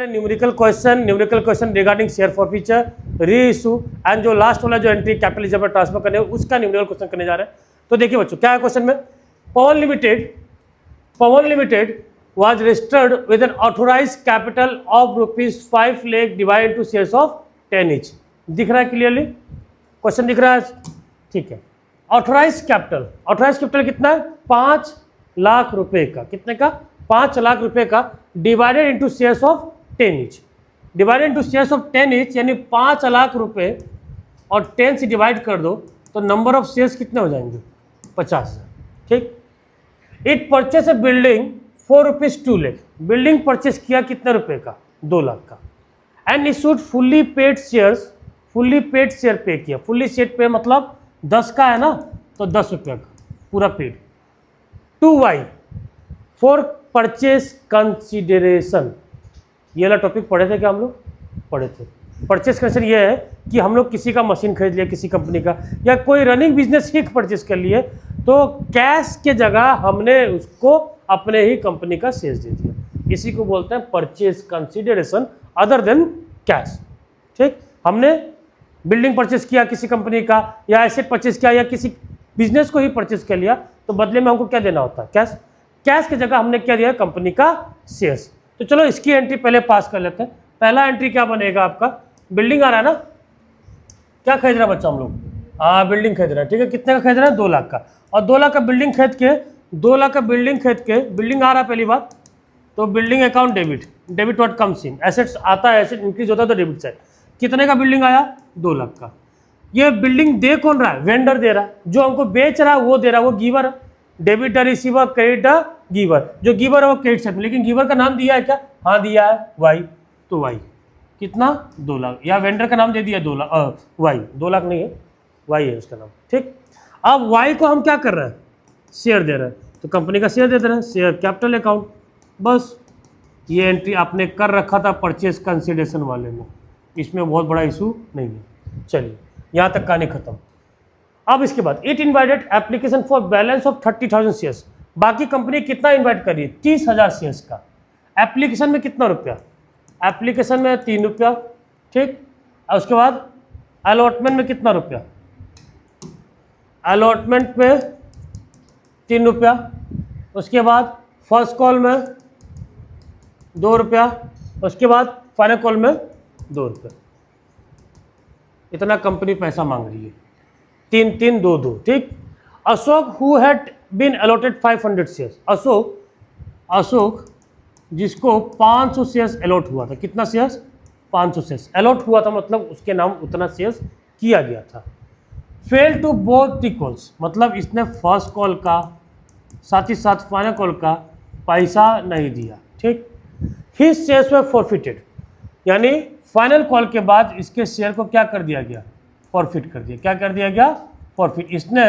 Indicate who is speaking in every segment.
Speaker 1: Numerical question regarding share forfeiture, री issue and जो last वाला जो एंट्री कैपिटल जब ट्रांसफर करने उसका न्यूमेरिकल क्वेश्चन करने जा रहे हैं। तो देखिए बच्चों क्या है क्वेश्चन में, पवन limited was registered with an authorized capital of ₹5 lakh divided into shares of 10 each। दिख रहा है क्लियरली, क्वेश्चन दिख रहा है, ठीक है। ऑथोराइज कैपिटल कितना है, 5 लाख रुपए का, कितने का, 5 लाख रुपए का, divided into shares of 10 each, divided into shares of 10 each, यानी 5 लाख रुपए और 10 से डिवाइड कर दो तो नंबर ऑफ शेयर्स कितने हो जाएंगे, 50,000, ठीक। It purchase A building for ₹2 lakh, building purchase किया कितने रुपए का, 2 लाख का, and issued fully paid share पे किया, फुल्ली शेयर पे मतलब 10 का है ना, तो 10 रुपये का पूरा paid, to Y for purchase consideration. ये वाला टॉपिक पढ़े थे क्या हम लोग, पढ़े थे। परचेस कंसिडरेशन ये है कि हम लोग किसी का मशीन खरीद लिया किसी कंपनी का, या कोई रनिंग बिजनेस ही परचेस कर लिए, तो कैश के जगह हमने उसको अपने ही कंपनी का शेयर दे दिया, इसी को बोलते हैं purchase consideration other than cash, ठीक। हमने बिल्डिंग परचेस किया किसी कंपनी का, या एसेट परचेस किया, या किसी बिजनेस को ही परचेस कर लिया, तो बदले में हमको क्या देना होता है, कैश की जगह हमने क्या दिया, कंपनी का शेयर्स। तो चलो इसकी एंट्री पहले पास कर लेते हैं। पहला एंट्री क्या बनेगा आपका, बिल्डिंग आ रहा है ना, क्या खरीद रहा है बच्चा हम लोग, बिल्डिंग खरीद रहा है, ठीक है। कितने का खरीद रहा है, 2 लाख का, और 2 लाख का बिल्डिंग खरीद के बिल्डिंग आ रहा है पहली बात, तो building account debit what comes in, assets आता है, एसेट इंक्रीज होता है तो डेबिट साइड। कितने का बिल्डिंग आया, 2 लाख का। ये बिल्डिंग दे कौन रहा है, वेंडर दे रहा है, जो हमको बेच रहा है वो दे रहा है, वो गिवर है, डेबिट रिसीवर, क्रेडिट गिवर, जो गिवर है वो क्रेडिट साइड में, लेकिन गिवर का नाम दिया है क्या, हाँ दिया है वाई, तो वाई कितना, 2 लाख, या वेंडर का नाम दे दिया 2 लाख, वाई, 2 लाख नहीं है, वाई है उसका नाम, ठीक। अब वाई को हम क्या कर रहे हैं, शेयर दे रहे हैं, तो कंपनी का शेयर दे रहे हैं, शेयर कैपिटल अकाउंट, बस ये एंट्री आपने कर रखा था परचेज कंसिडरेशन वाले में, इसमें बहुत बड़ा इशू नहीं है। चलिए यहाँ तक कहानी खत्म। अब इसके बाद it invited application for balance of 30,000 shares, बाकी कंपनी कितना इन्वाइट करी, 30,000 शेयर्स का। एप्लीकेशन में कितना रुपया, एप्लीकेशन में 3 रुपया, ठीक। और उसके बाद अलॉटमेंट में कितना रुपया, अलॉटमेंट में 3 रुपया, उसके बाद फर्स्ट कॉल में 2 रुपया, उसके बाद फाइनल कॉल में 2 रुपया। इतना कंपनी पैसा मांग रही है, 3 2 2, ठीक। Ashok who had been allotted 500 shares, Ashok जिसको 500 शेयर्स अलॉट हुआ था, कितना शेयर्स, 500 शेयर्स अलॉट हुआ था, मतलब उसके नाम उतना शेयर्स किया गया था। Fail to both the calls, मतलब इसने फर्स्ट कॉल का साथ ही साथ फाइनल कॉल का पैसा नहीं दिया, ठीक। हिज शेयर्स वर फॉरफिटेड, यानी फाइनल कॉल के बाद इसके शेयर को क्या कर दिया गया, फॉरफिट कर दिया, क्या कर दिया गया, फॉरफिट। इसने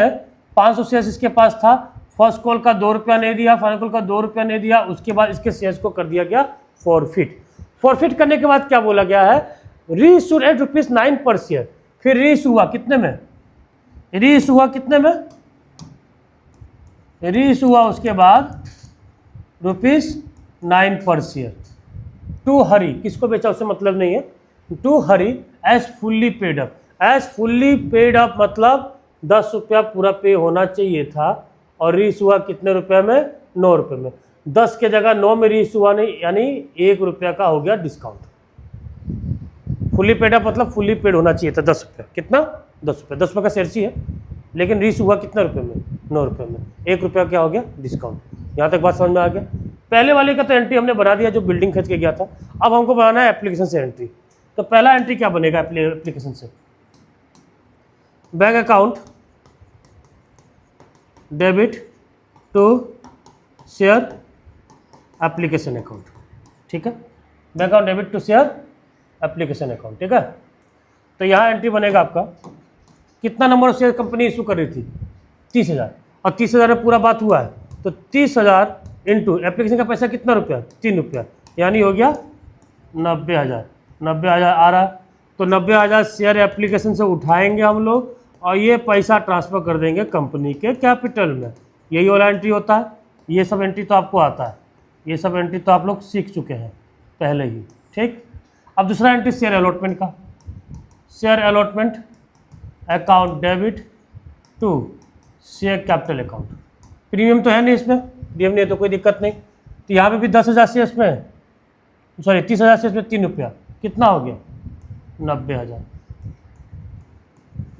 Speaker 1: 500 शेयर्स इसके पास था, फर्स्ट कॉल का 2 रुपया नहीं दिया, फाइनल कॉल का 2 रुपया नहीं दिया, उसके बाद इसके शेयर्स को कर दिया गया फॉरफिट। फॉरफिट करने के बाद क्या बोला गया है, री इशूड एट ₹9 पर शेयर, फिर री इशू हुआ कितने में, री इशू हुआ कितने में, री इशू हुआ उसके बाद ₹9 पर शेयर। टू हरी, किसको बेचा उससे मतलब नहीं है, to Hari as fully paid up, as fully paid up मतलब 10 रुपया पूरा पे होना चाहिए था, और रीस हुआ कितने रुपये में, 9 रुपये में, 10 के जगह 9 में रीस हुआ नहीं, यानी 1 रुपया का हो गया डिस्काउंट। फुल्ली पेड अप मतलब फुल्ली पेड होना चाहिए था 10 रुपये, कितना, 10 रुपये, 10 रुपये का शेयर है, लेकिन रीस हुआ कितने रुपये में, 9 रुपये में, 1 रुपया क्या हो गया डिस्काउंट। यहाँ तक बात समझ में आ गया। पहले वाले का तो एंट्री हमने बना दिया जो बिल्डिंग खरीद के गया था, अब हमको बनाना है एप्लीकेशन से एंट्री। तो पहला एंट्री क्या बनेगा एप्लीकेशन से, bank account debit to share application account, ठीक है, bank account debit to share application account, ठीक है। तो यहाँ एंट्री बनेगा आपका, कितना number of share company issue कर रही थी, 30,000, और 30,000 में पूरा बात हुआ है, तो 30,000 इंटू एप्लीकेशन का पैसा कितना रुपया, 3 रुपया, यानी हो गया 90,000, 90,000 आ रहा है। तो 90,000 शेयर एप्लीकेशन से उठाएंगे हम लोग, और ये पैसा ट्रांसफ़र कर देंगे कंपनी के कैपिटल में, यही वाला एंट्री होता है। ये सब एंट्री तो आपको आता है, ये सब एंट्री तो आप लोग सीख चुके हैं पहले ही, ठीक। अब दूसरा एंट्री शेयर अलॉटमेंट का, share allotment account debit to share capital account. Premium तो है नहीं इसमें, प्रीमियम नहीं है तो कोई दिक्कत नहीं। तो यहाँ पे भी 10,000 शेयर्स में, सॉरी 30,000 शेयर्स में 3 रुपया, कितना हो गया 90,000।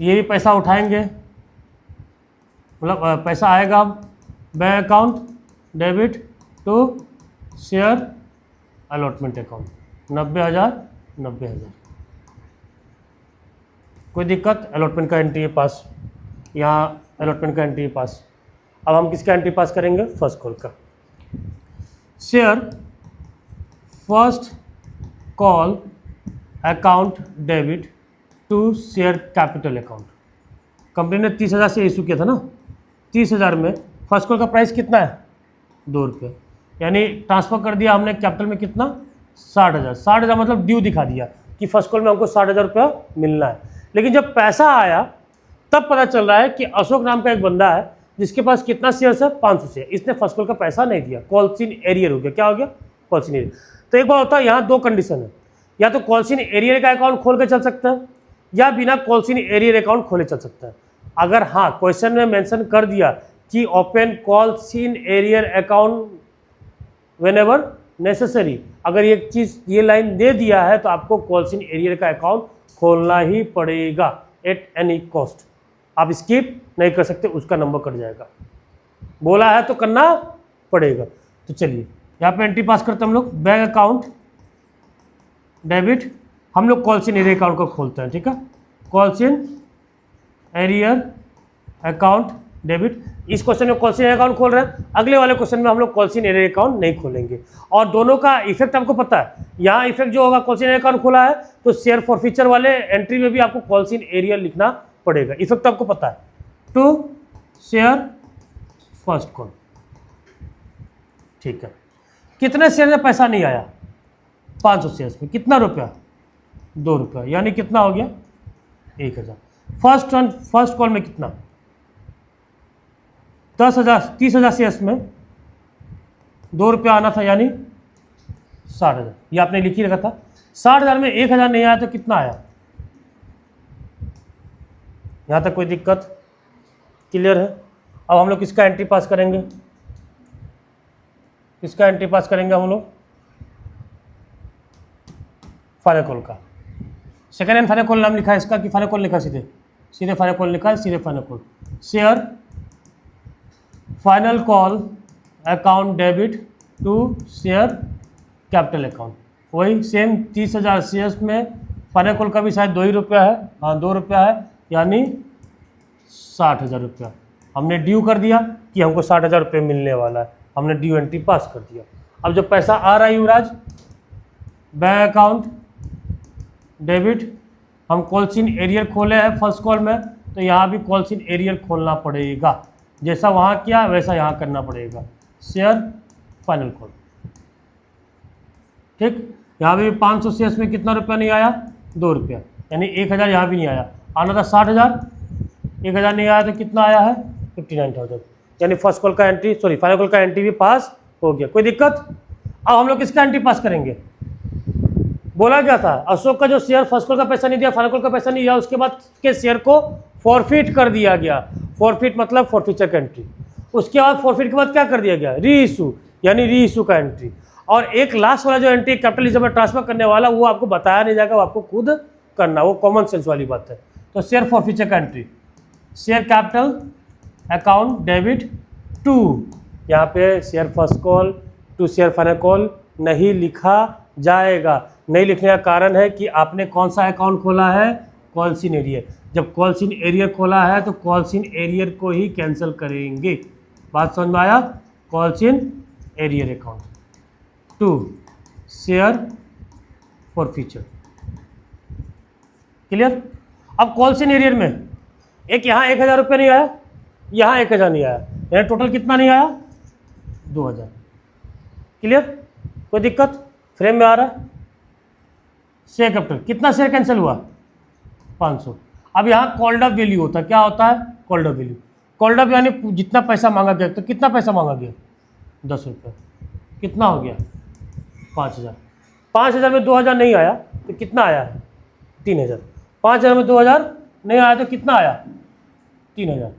Speaker 1: ये भी पैसा उठाएंगे, मतलब पैसा आएगा bank account debit to share allotment account, 90,000। कोई दिक्कत, अलॉटमेंट का एंट्री पास, यहाँ अलॉटमेंट का एंट्री पास। अब हम किसका एंट्री पास करेंगे, फर्स्ट कॉल का। Share first call account debit to share capital account. Company ने 30,000 से इशू किया था ना, 30,000 में फर्स्ट कॉल का प्राइस कितना है 2 रुपये, यानी ट्रांसफ़र कर दिया हमने कैपिटल में कितना 60,000। 60,000 मतलब ड्यू दिखा दिया कि फर्स्ट कॉल में हमको 60,000 रुपया मिलना है। लेकिन जब पैसा आया तब पता चल रहा है कि अशोक नाम का एक बंदा है जिसके पास कितना शेयर्स है 500 शेयर, इसने फर्स्ट कॉल का पैसा नहीं दिया, कॉल्स इन एरियर हो गया। क्या हो गया, कॉल्स इन एरियर। तो एक बार होता है, यहाँ 2 कंडीशन है, या तो कॉल्स इन एरियर का अकाउंट खोल के चल सकता है या बिना कॉल्स इन एरियर अकाउंट खोले चल सकता है। अगर हाँ क्वेश्चन में मेंशन कर दिया कि open calls in arrear account whenever necessary, अगर ये चीज़ ये लाइन दे दिया है तो आपको कॉल्स इन एरियर का अकाउंट खोलना ही पड़ेगा एट एनी कॉस्ट। आप स्किप नहीं कर सकते, उसका नंबर कट जाएगा। बोला है तो करना पड़ेगा। तो चलिए यहाँ पे एंट्री पास करते हैं हम लोग, बैंक अकाउंट डेबिट, हम लोग कॉल्स इन एरियर अकाउंट को खोलते हैं, ठीक है। Calls in arrear account debit, इस क्वेश्चन में कॉल्स इन एरियर अकाउंट खोल रहे हैं, अगले वाले क्वेश्चन में हम लोग कॉल्स इन एरियर अकाउंट नहीं खोलेंगे। और दोनों का इफेक्ट आपको पता है, यहाँ इफेक्ट जो होगा कॉल्स इन एरियर अकाउंट खोला है तो शेयर फॉरफीचर वाले एंट्री में भी आपको कॉल्स इन एरियर लिखना पड़ेगा, इफेक्ट आपको पता है। टू शेयर फर्स्ट कॉल, ठीक है। कितने शेयर में पैसा नहीं आया, 500 शेयर्स में, कितना रुपया 2 रुपया, यानी कितना हो गया 1,000। फर्स्ट कॉल में कितना 30,000 शेयर्स में 2 रुपया आना था, यानी 60,000। ये आपने लिख ही रखा था। 60,000 में 1,000 नहीं आया तो कितना आया, यहाँ तक कोई दिक्कत क्लियर है। अब हम लोग किसका एंट्री पास करेंगे, किसका एंट्री पास करेंगे हम लोग, फाइनल कॉल का। सेकेंड एंड फाइनल कॉल नाम लिखा है इसका कि फाइनल कॉल लिखा, सीधे फाइनल कॉल लिखा है, सीधे final call. Share final call account debit to share capital account, वही सेम 30,000 शेयर्स में फाइनल कॉल का भी शायद 2 ही रुपया है, हाँ 2 रुपया है, यानी 60,000 रुपया हमने ड्यू कर दिया कि हमको 60,000 रुपये मिलने वाला है, हमने ड्यू एंट्री पास कर दिया। अब जब पैसा आ रहा है युवराज, बैंक अकाउंट डेबिट, हम कॉल्स इन एरियर खोले हैं फर्स्ट कॉल में, तो यहाँ भी कॉल्स इन एरियर खोलना पड़ेगा, जैसा वहाँ किया वैसा यहाँ करना पड़ेगा। शेयर फाइनल कॉल, ठीक। यहाँ भी 500 शेयर्स में कितना रुपया नहीं आया 2 रुपया, यानी 1,000 यहाँ भी नहीं आया, आना था 60,000, 1,000 नहीं आया तो कितना आया है 59,000, यानी फर्स्ट कॉल का एंट्री, सॉरी फाइनल कॉल का एंट्री भी पास हो गया। कोई दिक्कत। अब हम लोग किसका एंट्री पास करेंगे, बोला क्या था, अशोक का जो शेयर फर्स्ट कॉल का पैसा नहीं दिया, फाइनल कॉल का पैसा नहीं दिया, उसके बाद के शेयर को फॉरफिट कर दिया गया। फॉरफिट मतलब फॉरफीचर का एंट्री। उसके बाद फॉरफिट के बाद क्या कर दिया गया, री इशू, यानी री इशू का एंट्री। और एक लास्ट वाला जो एंट्री कैपिटलिज्म में ट्रांसफर करने वाला, वो आपको बताया नहीं जाएगा, वो आपको खुद करना, वो कॉमन सेंस वाली बात है। तो शेयर फॉरफीचर का entry, share capital account debit to, यहाँ पे share first call to share final call नहीं लिखा जाएगा। नहीं लिखने का कारण है कि आपने कौन सा अकाउंट खोला है, कॉल्स इन एरियर। जब कॉल्स इन एरियर खोला है तो कॉल्स इन एरियर को ही कैंसिल करेंगे। बात समझ में आया, calls in arrear account to share forfeiture, clear. अब कॉल्स इन एरियर में एक यहाँ 1,000 रुपये नहीं आया, यहाँ 1,000 नहीं आया, यानी टोटल कितना नहीं आया 2,000, क्लियर। कोई दिक्कत, फ्रेम में आ रहा है। शेयर कैपिटल, कितना शेयर कैंसिल हुआ 500। अब यहाँ कॉल्ड अप वैल्यू होता है, क्या होता है called up value. Called up यानी जितना पैसा मांगा गया, तो कितना पैसा मांगा गया ₹10। कितना हो गया? 5,000। 5,000 में 2,000 नहीं आया तो कितना आया है? 3,000। 5,000 में 2,000 नहीं आया तो कितना आया? 3,000।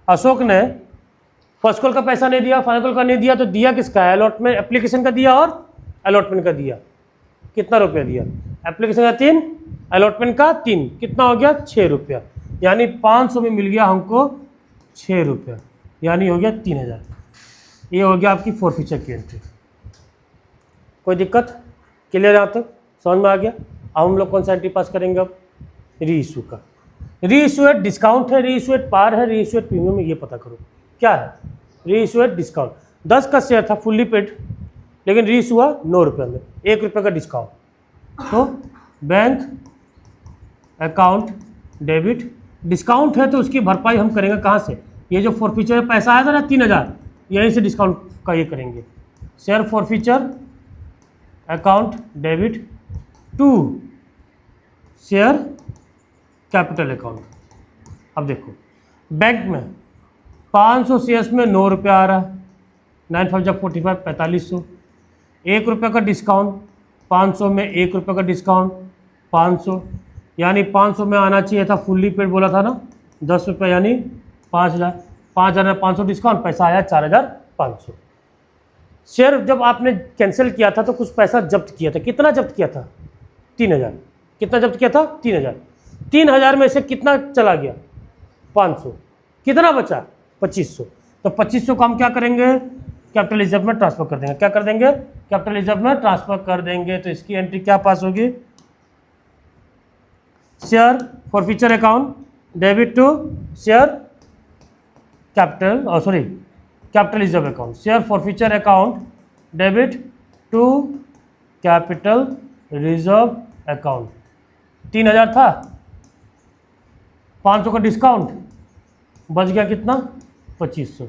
Speaker 1: अशोक ने फर्स्ट कॉल का पैसा नहीं दिया, फाइनल कॉल का नहीं दिया, तो दिया किसका है? अलॉटमेंट एप्लीकेशन का दिया और अलॉटमेंट का दिया। कितना रुपया दिया? एप्लीकेशन का 3, अलॉटमेंट का 3, कितना हो गया? 6 रुपया। यानी 500 में मिल गया हमको 6 रुपया, यानी हो गया 3,000। ये हो गया आपकी फोरफीचर की एंट्री। कोई दिक्कत? क्लियर यहाँ तक समझ में आ गया? अब हम लोग कौन सा एंट्री पास करेंगे? अब री इशू का। री इशू एट डिस्काउंट है, री इशू एट पार है, री इशू एट प्रीमियम है, ये पता करो क्या है। री इशू एट डिस्काउंट 10 का शेयर था फुल्ली पेड, लेकिन री इशू हुआ 9 रुपये में, 1 रुपये का डिस्काउंट। तो बैंक अकाउंट डेबिट, डिस्काउंट है तो उसकी भरपाई हम करेंगे कहाँ से? ये जो फॉरफीचर में पैसा आया था ना 3,000, यहीं से डिस्काउंट का ये करेंगे। Share forfeiture account debit to share capital account. अब देखो बैंक में 500 शेयर्स में 9 रुपया आ रहा है, 9 जब 45 4500, 1 रुपये का डिस्काउंट, 500 में 1 रुपये का डिस्काउंट 500, यानी 500 में आना चाहिए था फुल्ली पेड बोला था ना 10 रुपये, यानी 5,000। 5,000 में 500 डिस्काउंट, पैसा आया 4,500। शेयर जब आपने कैंसिल किया था तो कुछ पैसा जब्त किया था, कितना जब्त किया था? 3,000। कितना जब्त किया था? 3,000। 3,000 में से कितना चला गया? 500। कितना बचा? 2,500। तो 2,500 को हम क्या करेंगे? कैपिटल रिजर्व में ट्रांसफर कर देंगे। क्या कर देंगे? कैपिटल रिजर्व में ट्रांसफर कर देंगे। तो इसकी एंट्री क्या पास होगी? Share forfeiture account debit to share capital, sorry capital reserve account, share forfeiture account debit to capital reserve account. 3,000 था, 500 का डिस्काउंट, बच गया कितना? 2,500।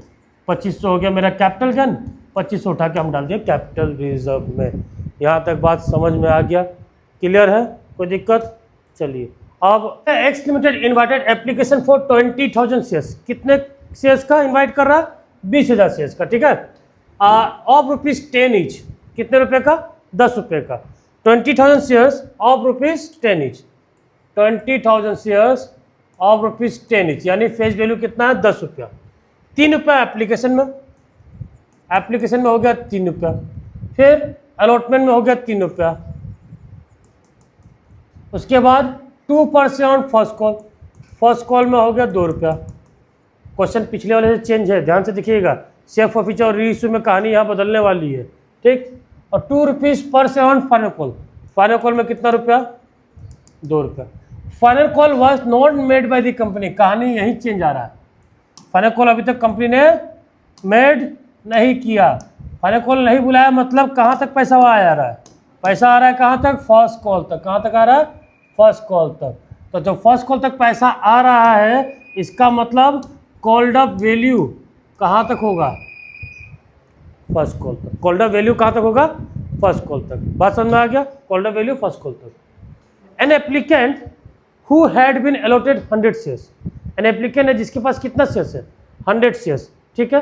Speaker 1: 2,500 हो गया मेरा कैपिटल गेन, 2,500 उठा के हम डाल दिया कैपिटल रिजर्व में। यहाँ तक बात समझ में आ गया? क्लियर है? कोई दिक्कत? चलिए अब x limited invited application for 20,000 shares. कितने शेयर्स का इन्वाइट कर रहा है? 20,000 शेयर्स का, ठीक है। Of ₹10 each. कितने रुपए का? 10 रुपये का। 20,000 shares of ₹10 each. 20,000 shares of ₹10 each, यानी फेस वैल्यू कितना है? 10 रुपया। 3 रुपया एप्लीकेशन में, एप्लीकेशन में हो गया 3 रुपया, फिर अलॉटमेंट में हो गया 3 रुपया, उसके बाद 2% on first call, first call में हो गया 2 रुपया। क्वेश्चन पिछले वाले से चेंज है, ध्यान से देखिएगा। शेयर फॉरफीचर और री इशू में कहानी यहाँ बदलने वाली है, ठीक। और 2 rupees per share on final call, final call में कितना रुपया? 2 रुपया। Final call was not made by the company, कहानी यही चेंज आ रहा है। फाइनल कॉल अभी तक कंपनी ने मेड नहीं किया, फाइनल कॉल नहीं बुलाया, मतलब कहाँ तक पैसा वहाँ आ रहा है? पैसा आ रहा है कहाँ तक? फर्स्ट कॉल तक। कहाँ तक आ रहा है? फर्स्ट कॉल तक। तो जब फर्स्ट कॉल तक पैसा आ रहा है, इसका मतलब कॉल्ड अप वैल्यू कहाँ तक होगा? फर्स्ट कॉल तक। कॉल्ड अप वैल्यू कहाँ तक होगा? फर्स्ट कॉल तक। बात समझ में आ गया? Called up value first call तक। An applicant who had been allotted 100 shares, an applicant है जिसके पास कितना शेयर्स है? 100 शेयर्स, ठीक है।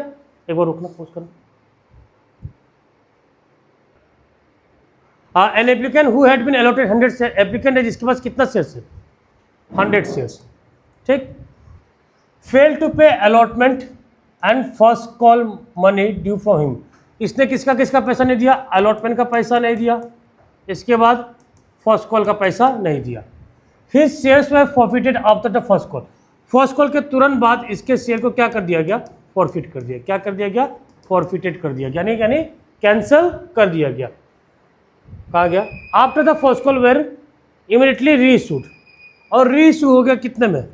Speaker 1: एक बार रुकना, पोस्ट करना। An applicant who had been allotted 100 share, applicant है जिसके पास कितना शेयर्स है? 100 शेयर्स, ठीक। Fail to pay allotment and first call money due for him, इसने किसका किसका पैसा नहीं दिया? अलॉटमेंट का पैसा नहीं दिया, इसके बाद फर्स्ट कॉल का पैसा नहीं दिया। His shares were forfeited after the first call, first call के तुरंत बाद इसके शेयर को क्या कर दिया गया? फॉरफिट कर दिया। क्या कर दिया गया? फॉरफिटेड कर दिया, यानी कैंसिल कर दिया गया। कहा गया after the first call were immediately reissued, और री इशू हो गया कितने में?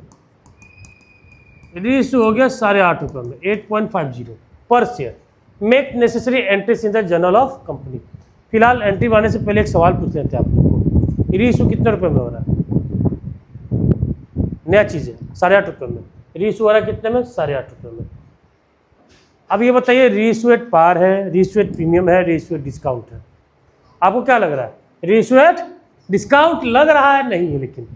Speaker 1: री इशू हो गया 8.5 रुपये में, 8.50 पर share. Make necessary entries in the journal of company. फिलहाल एंट्री बनाने से पहले एक सवाल पूछ लेते हैं आप लोग को, री इशू कितने रुपये में हो रहा है? नया चीज़ है, 8.5 रुपये में। री इशू हो रहा है कितने में? 8.5 रुपये में। अब ये बताइए, री इशू एट पार है, री इशू एट प्रीमियम है, री इशू एट डिस्काउंट है, आपको क्या लग रहा है? री इशू एट डिस्काउंट लग रहा है? नहीं है, लेकिन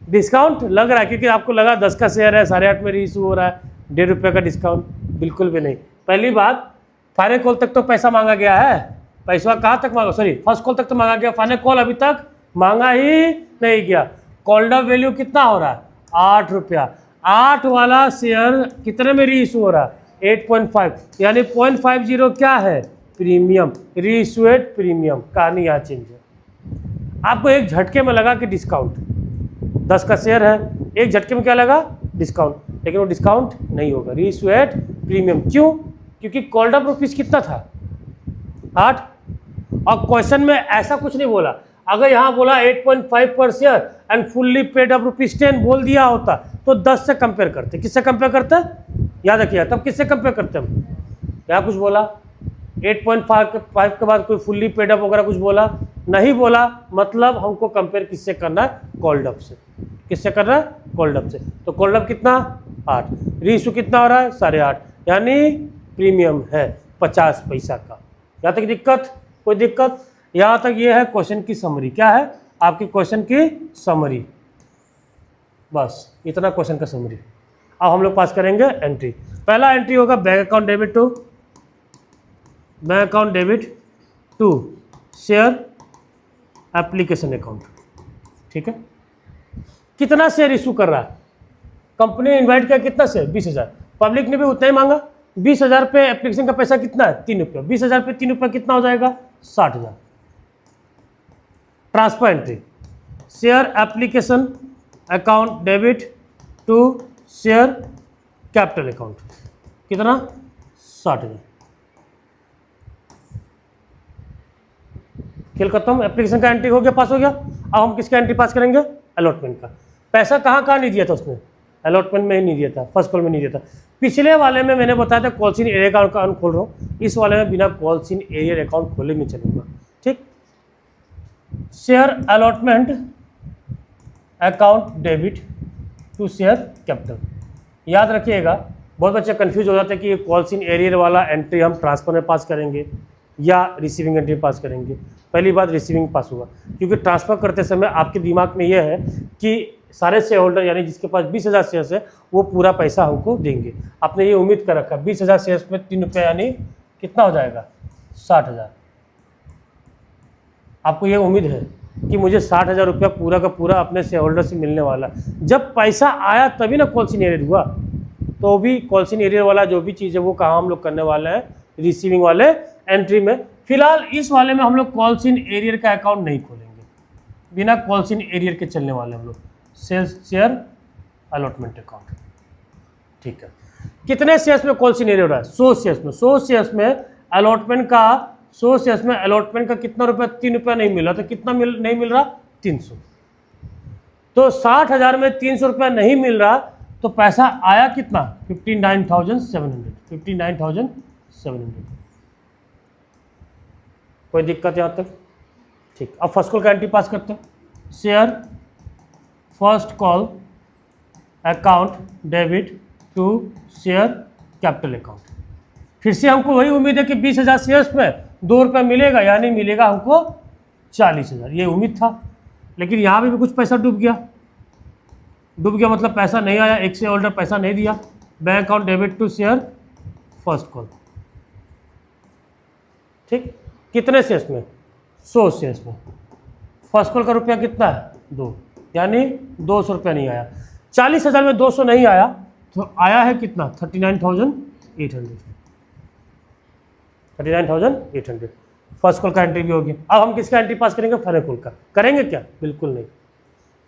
Speaker 1: डिस्काउंट लग रहा है, क्योंकि आपको लगा 10 का शेयर है, 8.5 में री इशू हो रहा है, ₹1.5 का डिस्काउंट, बिल्कुल भी नहीं। पहली बात, फाइनल कॉल तक तो पैसा मांगा गया है, पैसा कहाँ तक मांगा, सॉरी फर्स्ट कॉल तक तो मांगा गया, फाइनल कॉल अभी तक मांगा ही नहीं गया। कॉल्ड अप वैल्यू कितना हो रहा है, ₹8। 8 वाला शेयर कितने में री इशू हो रहा है, 8.5, यानी 0.50 क्या है, प्रीमियम, री इशूड प्रीमियम। कहानी यहाँ चेंज है। आपको एक झटके में लगा कि डिस्काउंट, 10 का शेयर है, एक झटके में क्या लगा, डिस्काउंट, लेकिन वो डिस्काउंट नहीं होगा, री इशूड प्रीमियम। क्यों, क्योंकि कॉल्ड अप रुपीज़ कितना था, 8। और क्वेश्चन में ऐसा कुछ नहीं बोला, अगर यहाँ बोला 8.5 पर share and fully paid up ₹10 बोल दिया होता तो 10 से कंपेयर करते। किससे कंपेयर करते, याद रखिए, तब किससे कंपेयर करते हम, क्या कुछ बोला, 8.5 के बाद कोई फुल्ली पेड अप वगैरह कुछ बोला नहीं बोला, मतलब हमको कंपेयर किससे करना है, कॉल्ड अप से। किससे करना है, कॉल्ड अप से। तो कॉल्ड अप कितना, 8, री इशू कितना हो रहा है, 8.5, यानी प्रीमियम है 50 पैसा का। यहाँ तक दिक्कत, कोई दिक्कत, यहाँ तक ये है क्वेश्चन की समरी। क्या है आपके क्वेश्चन की समरी, बस इतना क्वेश्चन का समरी। अब हम लोग पास करेंगे एंट्री। पहला एंट्री होगा bank account debit to, bank account debit to share application account. ठीक है, कितना शेयर इशू कर रहा है, कंपनी ने इन्वाइट किया, कितना शेयर, 20,000, पब्लिक ने भी उतना ही मांगा। 20,000 पे एप्लीकेशन का पैसा कितना है, ₹3। 20,000 पे ₹3 कितना हो जाएगा, 60,000। Transfer entry, share application account debit to share capital account, कितना, 60,000। खेल खत्म, एप्लीकेशन का एंट्री हो गया, पास हो गया। अब हम किसका एंट्री पास करेंगे, अलॉटमेंट का। पैसा कहाँ कहाँ नहीं दिया था उसने, अलॉटमेंट में ही नहीं दिया था, फर्स्ट कॉल में नहीं दिया था। पिछले वाले में मैंने बताया था कॉल्स इन एरियर का अकाउंट खोल रहा हूँ, इस वाले में बिना कॉल्स इन एरियर अकाउंट खोले नहीं चलूँगा। ठीक, share allotment account debit to share capital. याद रखिएगा, बहुत बच्चे कंफ्यूज हो जाते हैं कि ये कॉल्स इन एरियर वाला एंट्री हम ट्रांसफर में पास करेंगे या रिसीविंग एंट्री पास करेंगे। पहली बात, रिसीविंग पास होगा, क्योंकि ट्रांसफ़र करते समय आपके दिमाग में यह है कि सारे शेयर होल्डर यानी जिसके पास 20,000 शेयर्स है वो पूरा पैसा हमको देंगे। आपने ये उम्मीद कर रखा, 20,000 शेयर्स में ₹3 यानी कितना हो जाएगा, 60,000। आपको ये उम्मीद है कि मुझे 60,000 रुपया पूरा का पूरा अपने शेयर होल्डर से मिलने वाला। जब पैसा आया तभी ना कॉल्स इन एरियर हुआ, तो भी कॉल्स इन एरियर वाला जो भी चीज़ है वो कहाँ हम लोग करने वाले हैं, रिसीविंग वाले एंट्री में। फिलहाल इस वाले में हम लोग कॉल्स इन एरियर का अकाउंट नहीं खोलेंगे, बिना कॉल्स इन एरियर के चलने वाले हम लोग सेल्स शेयर अलॉटमेंट अकाउंट। ठीक है, कितने शेयर्स में कॉल्स इन एरियर हो रहा है, 100 शेयर्स में। 100 शेयर्स में अलॉटमेंट का, 100 शेयर्स में अलॉटमेंट का कितना रुपया, ₹3 नहीं मिल रहा, तो कितना नहीं मिल रहा, 300। तो 60,000 में 300 रुपया नहीं मिल रहा, तो पैसा आया कितना, 59,700, 59,700। कोई दिक्कत यहाँ तक, ठीक। अब फर्स्ट कॉल का एंट्री पास करते हैं, share first call account debit to share capital account. फिर से हमको वही उम्मीद है कि 20,000 शेयर्स में ₹2 मिलेगा, यानी मिलेगा हमको 40,000, ये उम्मीद था। लेकिन यहाँ भी कुछ पैसा डूब गया, मतलब पैसा नहीं आया, एक शेयर होल्डर पैसा नहीं दिया। Bank account debit to share first call. ठीक, कितने शेयर्स में, 100 शेयर्स में। फर्स्ट कॉल का रुपया कितना है, 2, यानी 200 रुपया नहीं आया। 40,000 में 200 नहीं आया, तो आया है कितना, 39,800। 39,800 फर्स्ट कॉल का एंट्री भी होगी। अब हम किसका एंट्री पास करेंगे, फाइनल कॉल का। करेंगे क्या, बिल्कुल नहीं,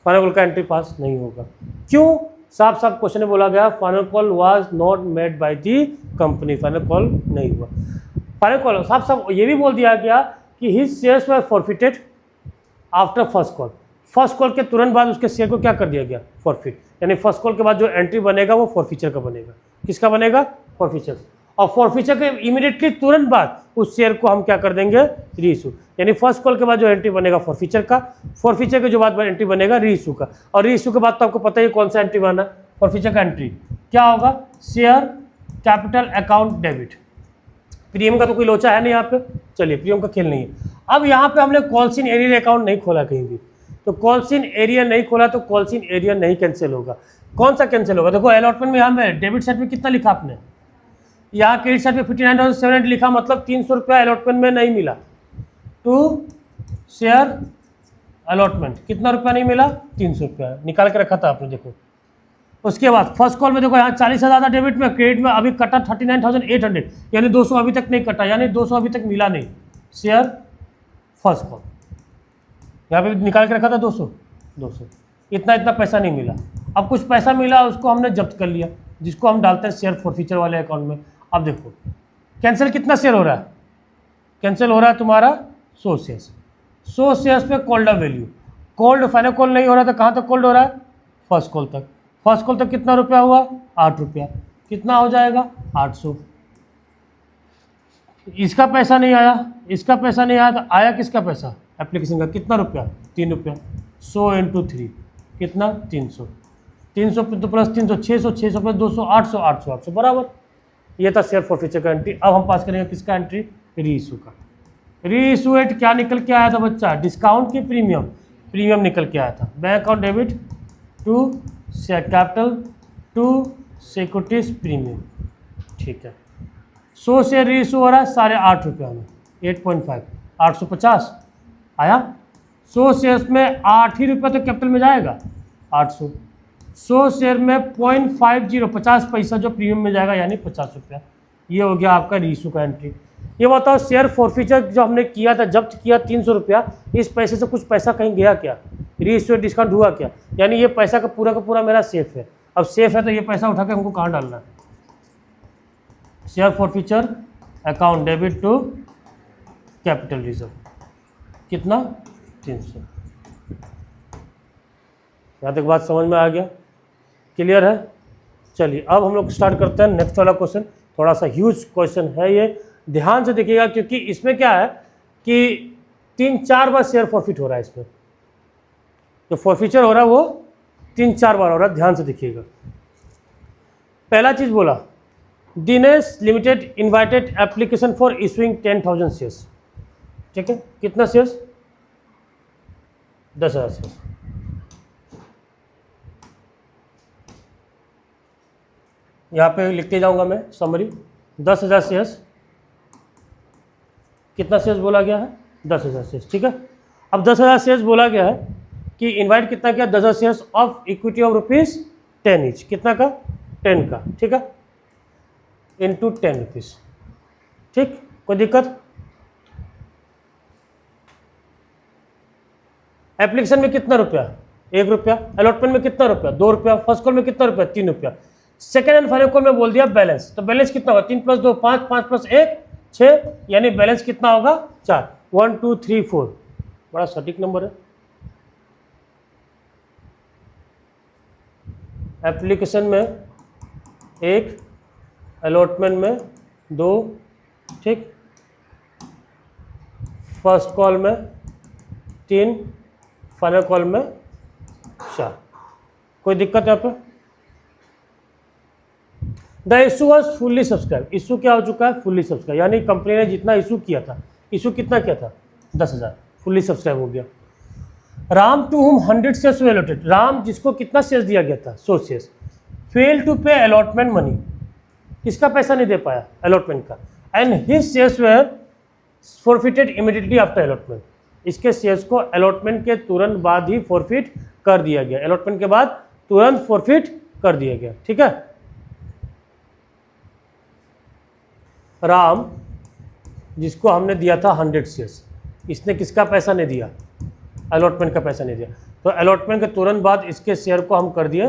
Speaker 1: फाइनल कॉल का एंट्री पास नहीं होगा। क्यों, साफ साफ क्वेश्चन में बोला गया final call was not made by the company, final call नहीं हुआ। फाइनल कॉल साफ साफ ये भी बोल दिया गया कि हिज शेयर्स वर forfeited after first call. First call के तुरंत बाद उसके शेयर को क्या कर दिया गया, फॉरफिट, यानी फर्स्ट कॉल के बाद जो एंट्री बनेगा वो फॉरफीचर का बनेगा। किसका बनेगा, फॉरफीचर। और फॉरफीचर के इमीडिएटली तुरंत बाद उस शेयर को हम क्या कर देंगे, री इशू, यानी फर्स्ट कॉल के बाद जो एंट्री बनेगा फॉरफीचर का, फॉरफीचर के जो बाद एंट्री बनेगा री इशू का। और री इशू के बाद तो आपको पता ही कौन सा एंट्री बना, फॉरफीचर का एंट्री क्या होगा, share capital account debit. Premium का तो कोई लोचा है नहीं यहाँ पे, चलिए प्रीमियम का खेल नहीं है। अब यहाँ पे हमने कॉल्स इन एरियर अकाउंट नहीं खोला कहीं भी, तो कॉल्स इन एरियर नहीं खोला तो कॉल्स इन एरियर नहीं कैंसिल होगा। कौन सा कैंसिल होगा? देखो अलॉटमेंट में यहाँ में डेबिट साइड में कितना लिखा आपने, यहाँ क्रेडिट साइड में 59,700 लिखा, मतलब 300 रुपया अलॉटमेंट में नहीं मिला। टू शेयर अलॉटमेंट कितना रुपया नहीं मिला? 300 रुपया निकाल के रखा था आपने। देखो उसके बाद फर्स्ट कॉल में देखो यहाँ 40,000 था डेबिट में, क्रेडिट में अभी कटा 39,800, यानी 200 अभी तक नहीं कटा, यानी 200 अभी तक मिला नहीं। शेयर फर्स्ट कॉल यहाँ पे निकाल के रखा था 200 इतना पैसा नहीं मिला। अब कुछ पैसा मिला, उसको हमने जब्त कर लिया, जिसको हम डालते हैं शेयर फॉरफीचर वाले अकाउंट में। अब देखो कैंसिल कितना शेयर हो रहा है? कैंसिल हो रहा है तुम्हारा 100 शेयर्स। 100 शेयर्स पे called up value, called final call नहीं हो रहा था, कहाँ तक कॉल्ड हो रहा है? फर्स्ट कॉल तक। फर्स्ट कॉल तक कितना रुपया हुआ? 8 रुपया। कितना हो जाएगा? 800। इसका पैसा नहीं आया, इसका पैसा नहीं आया, तो आया किसका पैसा? एप्लीकेशन का। कितना रुपया? 3 रुपया। 100 × 3 कितना? 300। 300 तो प्लस 300 600, 600 प्लस 200 800, 800 800 बराबर। ये था शेयर फॉरफीचर का एंट्री। अब हम पास करेंगे किसका एंट्री? री इशू का। री इशू एट क्या निकल के आया था बच्चा? डिस्काउंट की प्रीमियम निकल के आया था। Bank account debit to share capital to securities premium. ठीक है, 100 शेयर री इशू हो रहा है 8.5 रुपया में, 8.5 850 आया। 100 शेयर्स में 8 ही रुपया तो कैपिटल में जाएगा, 800। 100 शेयर में 0.50 50 पैसा जो प्रीमियम में जाएगा, यानी 50 रुपया। ये हो गया आपका री इशू का एंट्री। ये बताओ शेयर फॉरफीचर जो हमने किया था, जब्त किया 300 रुपया, इस पैसे से कुछ पैसा कहीं गया क्या? री इशू डिस्काउंट हुआ क्या? यानी ये पैसा का पूरा मेरा सेफ है। अब सेफ है तो ये पैसा उठा के हमको कहाँ डालना है? Share forfeiture account debit to capital reserve. कितना? 300। यहाँ तक बात समझ में आ गया? क्लियर है? चलिए अब हम लोग स्टार्ट करते हैं नेक्स्ट वाला क्वेश्चन। थोड़ा सा ह्यूज क्वेश्चन है ये, ध्यान से देखिएगा, क्योंकि इसमें क्या है कि 3-4 बार शेयर फॉरफिट हो रहा है। इसमें जो फॉरफीचर हो रहा है वो 3-4 बार हो रहा है, ध्यान से देखिएगा। पहला चीज बोला, Dinesh limited invited application for issuing 10,000 shares. ठीक है, कितना शेयर्स? 10,000 शेयर्स। यहाँ पे लिखते जाऊंगा मैं समरी। 10,000 शेयर्स, कितना शेयर्स बोला गया है? 10,000 शेयर्स। ठीक है, अब 10,000 शेयर्स बोला गया है कि इनवाइट कितना किया? 10,000 shares of equity of ₹10 each. कितना का? 10 का। ठीक है, इंटू 10 रुपीज़। ठीक, कोई दिक्कत? एप्लीकेशन में कितना रुपया? 1 रुपया। अलॉटमेंट में कितना रुपया? 2 रुपया। फर्स्ट कॉल में कितना रुपया? 3 रुपया। सेकेंड एंड फाइनल कॉल में बोल दिया बैलेंस, तो बैलेंस कितना होगा? 3 + 2 5, 5 + 1 6, यानी बैलेंस कितना होगा? 4। 1 2 3 4, बड़ा सटीक नंबर है। एप्लीकेशन में 1, अलॉटमेंट में 2, ठीक, फर्स्ट कॉल में 3, फाइनल कॉल में 4। कोई दिक्कत है यहाँ पे? The issue was fully subscribe. Issue क्या हो चुका है? फुल्ली सब्सक्राइब, यानी कंपनी ने जितना इशू किया था, इशू कितना किया था? 10,000, फुल्ली सब्सक्राइब हो गया। Ram to whom 100 shares way allotted. Ram जिसको कितना शेयर्स दिया गया था? 100 shares. Fail to pay allotment money, किसका पैसा नहीं दे पाया? अलॉटमेंट का। And his shares where forfeited immediately after allotment. इसके शेयर्स को अलॉटमेंट के तुरंत बाद ही फॉरफिट कर दिया गया। अलॉटमेंट के बाद तुरंत फॉरफिट कर दिया गया। ठीक है, राम जिसको हमने दिया था 100 शेयर्स, इसने किसका पैसा नहीं दिया? अलॉटमेंट का पैसा नहीं दिया, तो अलॉटमेंट के तुरंत बाद इसके शेयर को हम कर दिए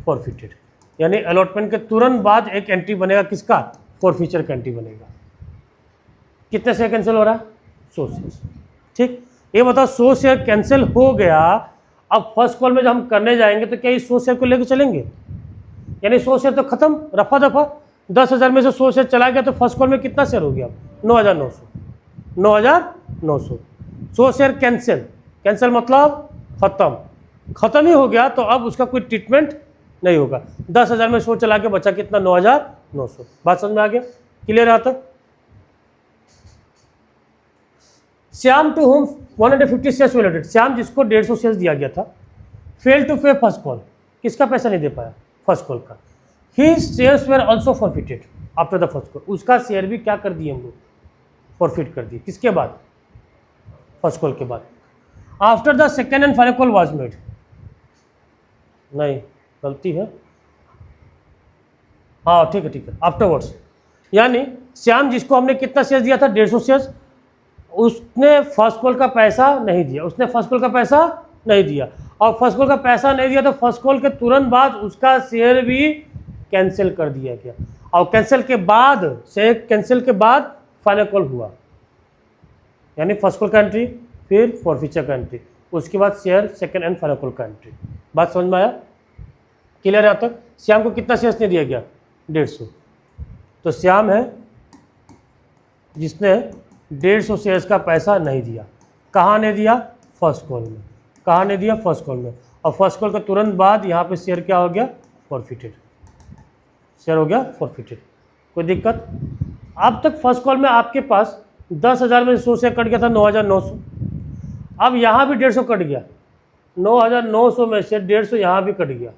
Speaker 1: फॉरफिटेड। यानी अलॉटमेंट के तुरंत बाद एक एंट्री बनेगा, किसका? फॉरफीचर का एंट्री बनेगा। कितने शेयर कैंसिल हो रहा है? 100 शेयर्स। ठीक, ये बताओ 100 शेयर कैंसिल हो गया। अब फर्स्ट कॉल में जब हम करने जाएंगे तो क्या इस 100 शेयर को लेकर चलेंगे? यानी 100 शेयर तो खत्म, रफा दफा। 10,000 में से 100 शेयर चला गया, तो फर्स्ट कॉल में कितना शेयर हो गया? 9,900। 9,900। 100 शेयर कैंसिल, कैंसिल मतलब खत्म ही हो गया, तो अब उसका कोई ट्रीटमेंट नहीं होगा। 10,000 में 100 चला के बचा कितना? 9,900। बात समझ में आ गया? क्लियर आता? Shyam to whom 150 shares allotted. Shyam जिसको 150 शेयर्स दिया गया था, fail to pay first call. किसका पैसा नहीं दे पाया? फर्स्ट कॉल का। ही shares were also forfeited after the first call, उसका शेयर भी क्या कर दिए हम लोग? फॉरफिट कर दिए। किसके बाद? फर्स्ट कॉल के बाद। After the second and final call was made, नहीं गलती है, हाँ ठीक है आफ्टरवर्ड्स, यानी श्याम जिसको हमने कितना शेयर दिया था 150 शेयर, उसने फर्स्ट कॉल का पैसा नहीं दिया, उसने फर्स्ट कॉल का पैसा नहीं दिया, और फर्स्ट कॉल का पैसा नहीं दिया तो फर्स्ट कॉल के तुरंत बाद उसका शेयर भी कैंसिल कर दिया गया, और कैंसिल के बाद फाइनल कॉल हुआ, यानी फर्स्ट कॉल का एंट्री, फिर फॉरफीचर का एंट्री, उसके बाद share second and final call का एंट्री। बात समझ में आया? क्लियर है? यहाँ तक श्याम को कितना शेयर्स नहीं दिया गया? 150। तो श्याम है जिसने 150 शेयर्स का पैसा नहीं दिया। कहाँ नहीं दिया? फर्स्ट कॉल में। कहाँ नहीं दिया? फर्स्ट कॉल में। और फर्स्ट कॉल के तुरंत बाद यहाँ पे शेयर क्या हो गया? फॉरफिटेड, शेयर हो गया फॉरफिटेड। कोई दिक्कत? अब तक फर्स्ट कॉल में आपके पास 10,000 में 100 शेयर कट गया था 9,900, अब यहाँ भी 150 कट गया, 9,900 में से 150 यहाँ भी कट गया,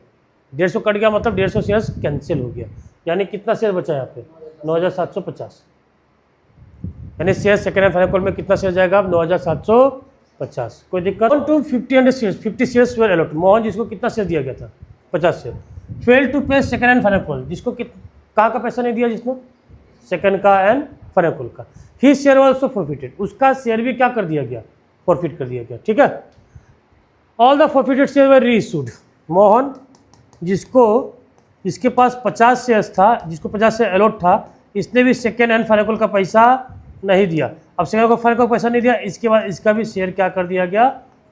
Speaker 1: 150 कट गया मतलब 150 शेयर्स कैंसिल हो गया, यानी कितना शेयर बचा यहाँ पे? 9,750, यानी share second and final call में कितना शेयर जाएगा? अब 9,750। कोई दिक्कत? 50 शेयर्स वेर अलॉट, मोहन जिसको कितना शेयर दिया गया था? 50 शेयर, फेल टू पे सेकेंड एंड फाइनल कॉल, जिसको कहाँ का पैसा नहीं दिया? जिसने सेकेंड का एंड फाइनल कॉल का। ही शेयर ऑल्सो फॉरफिटेड, उसका शेयर भी क्या कर दिया गया? फॉरफिट कर दिया गया। ठीक है। All the forfeited share were reissued, Mohan जिसके पास 50 शेयर्स था, जिसको 50 शेयर अलॉट था, इसने भी सेकेंड एंड फाइनल कॉल का पैसा नहीं दिया। अब सेकेंड को फाइनल कॉल का पैसा नहीं दिया, इसके बाद इसका भी शेयर क्या कर दिया गया?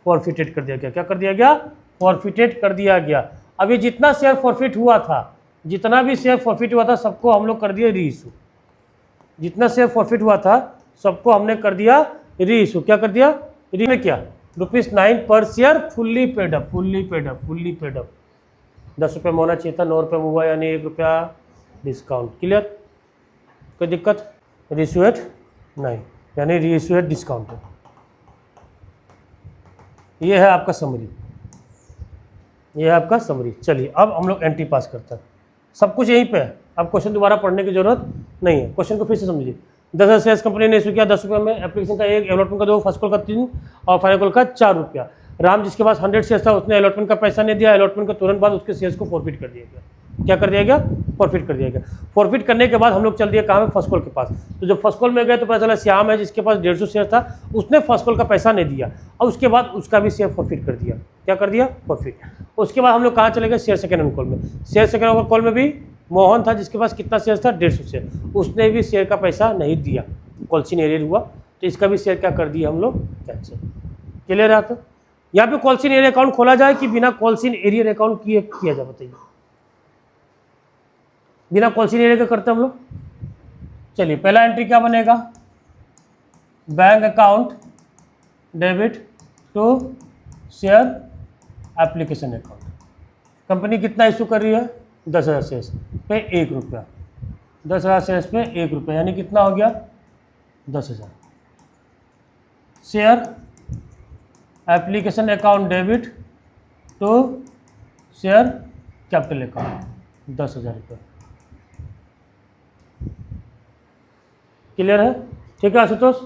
Speaker 1: फॉरफिटेड कर दिया गया। क्या कर दिया गया? फॉरफिटेड कर दिया गया। अब ये जितना शेयर फॉरफिट हुआ था, जितना भी शेयर फॉरफिट हुआ था सबको हम लोग कर दिए रीइश्यू। जितना शेयर फॉरफिट हुआ था सबको हमने कर दिया रीइश्यू। क्या कर दिया? री में क्या? ₹9 पर share fully paid up, fully paid up, fully paid up. 10 रुपये में होना चाहिए था, 9 रुपये में हुआ, यानी 1 रुपया डिस्काउंट। क्लियर? कोई दिक्कत? रीइश्यू एट नहीं, यानी रीइश्यू एट डिस्काउंट। ये है आपका समरी, ये है आपका समरी। चलिए अब हम लोग एंट्री पास करते हैं, सब कुछ यहीं पे है, अब क्वेश्चन दोबारा पढ़ने की जरूरत नहीं है। क्वेश्चन को फिर से समझिए। 10,000 शेयर्स कंपनी ने इशू किया 10 रुपये में, एप्लीकेशन का 1, अलॉटमेंट का 2, फर्स्ट कॉल का 3 और फाइनल कॉल का 4 रुपया। राम जिसके पास 100 शेयर्स था, उसने अलॉटमेंट का पैसा नहीं दिया, अलॉटमेंट के तुरंत बाद उसके शेयर्स को फॉरफिट कर दिया गया। क्या कर दिया गया? फॉरफिट कर दिया गया। फॉरफिट करने के बाद हम लोग चल दिए कहाँ में? फर्स्ट कॉल के पास। तो जब फर्स्ट कॉल में गए तो पता चला श्याम है जिसके पास 150 शेयर था, उसने फर्स्ट कॉल का पैसा नहीं दिया, और उसके बाद उसका भी शेयर फॉरफिट कर दिया। क्या कर दिया? फॉरफिट। उसके बाद हम लोग कहाँ चले गए? शेयर सेकेंड एंड कॉल में। शेयर सेकेंड कॉल में भी मोहन था जिसके पास कितना शेयर था? 150 शेयर, उसने भी शेयर का पैसा नहीं दिया, कॉल्सिन एरियर हुआ, तो इसका भी शेयर क्या कर दिया हम लोग? कैंसिल। क्लियर है? तो यहाँ पे कॉल्सिन एरियर अकाउंट खोला जाए कि बिना कॉल्सिन एरियर अकाउंट किया जाए? बताइए। बिना कॉल्सिन एरियर का करते हम लोग। चलिए पहला एंट्री क्या बनेगा? Bank account debit to share application account. Company कितना इशू कर रही है? 10,000 शेयर्स पे 1 रुपया, 10,000 शेयर्स पे 1 रुपया, यानी कितना हो गया? 10,000। Share application account debit to share capital account 10,000 रुपये। क्लियर है? ठीक है आशुतोष।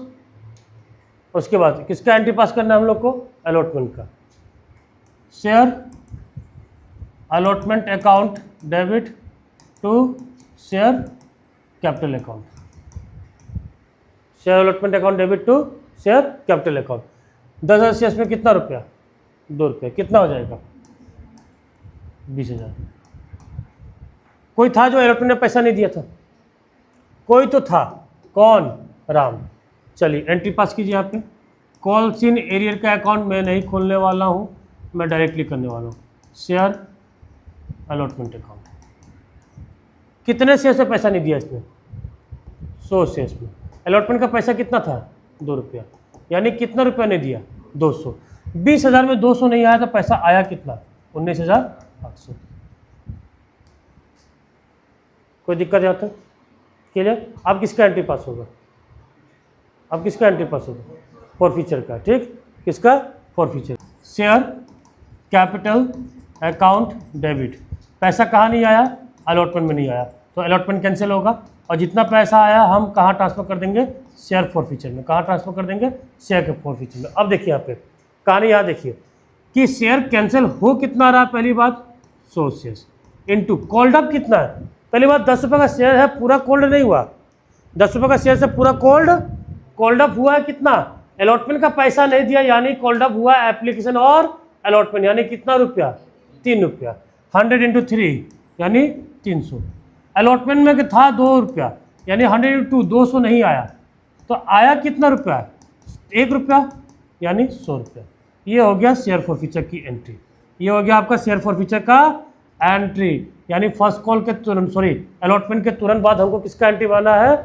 Speaker 1: उसके बाद किसका एंट्री पास करना है हम लोग को? अलॉटमेंट का। Share allotment account debit to share capital account. Share allotment account debit to share capital account. 10,000 shares में कितना रुपया? 2 रुपये। कितना हो जाएगा? 20,000। कोई था जो अलॉटमेंट में पैसा नहीं दिया था? कोई तो था। कौन? राम। चलिए एंट्री पास कीजिए। यहाँ पे कॉल्सिन एरियर का अकाउंट मैं नहीं खोलने वाला हूँ, मैं डायरेक्टली करने वाला हूँ। Share allotment account. कितने शेयर से पैसा नहीं दिया इसने? 100 शेयर्स में। अलॉटमेंट का पैसा कितना था? 2 रुपया, यानी कितना रुपया नहीं दिया? 200। 20,000 में 200 नहीं आया तो पैसा आया कितना? 19,800। कोई दिक्कत यहाँ तक? क्लियर? अब किसका एंट्री पास होगा? अब किसका एंट्री पास होगा? फॉरफीचर का। ठीक, किसका? Forfeiture. Share capital account debit, पैसा कहाँ नहीं आया, अलॉटमेंट में नहीं आया, तो अलॉटमेंट कैंसिल होगा, और जितना पैसा आया हम कहाँ ट्रांसफ़र कर देंगे, शेयर फॉरफीचर में। कहाँ ट्रांसफ़र कर देंगे, शेयर के फॉरफीचर में। अब देखिए यहाँ पे कहानी, यहाँ देखिए कि शेयर कैंसिल हो कितना रहा, पहली बात 100 शेयर्स इनटू कॉल्ड अप कितना है, पहली बात 10 रुपये का शेयर है, पूरा कोल्ड नहीं हुआ, 10 रुपये का शेयर से पूरा कोल्ड अप हुआ है कितना, अलॉटमेंट का पैसा नहीं दिया यानी कोल्ड अप हुआ एप्लीकेशन और अलॉटमेंट, यानी कितना रुपया, 3 रुपया, 100 इंटू 3 यानी 300, अलॉटमेंट में था 2 रुपया यानी 100 इंटू 200 नहीं आया, तो आया कितना रुपया, 1 रुपया यानी 100 रुपया। ये हो गया शेयर फॉरफीचर की एंट्री, ये हो गया आपका शेयर फॉरफीचर का एंट्री, यानी फर्स्ट कॉल के तुरंत, अलॉटमेंट के तुरंत बाद हमको किसका एंट्री बनाना है,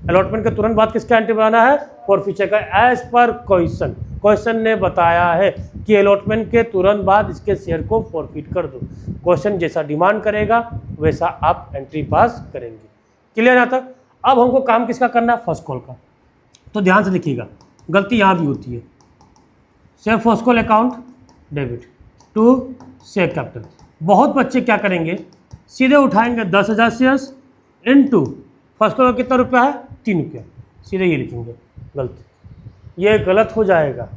Speaker 1: अलॉटमेंट के तुरंत बाद किसका एंट्री बनाना है, फॉरफीचर का, एज पर क्वेश्चन ने बताया है कि अलॉटमेंट के तुरंत बाद इसके शेयर को फॉरफिट कर दो। क्वेश्चन जैसा डिमांड करेगा वैसा आप एंट्री पास करेंगे। क्लियर यहाँ तक। अब हमको काम किसका करना है, फर्स्ट कॉल का। तो ध्यान से देखिएगा, गलती यहाँ भी होती है, share first call account debit to share capital. बहुत बच्चे क्या करेंगे, सीधे उठाएंगे 10,000 शेयर्स इनटू फर्स्ट कॉल का कितना रुपया है, 3 रुपया, सीधे ये लिखेंगे, गलत, ये गलत हो जाएगा।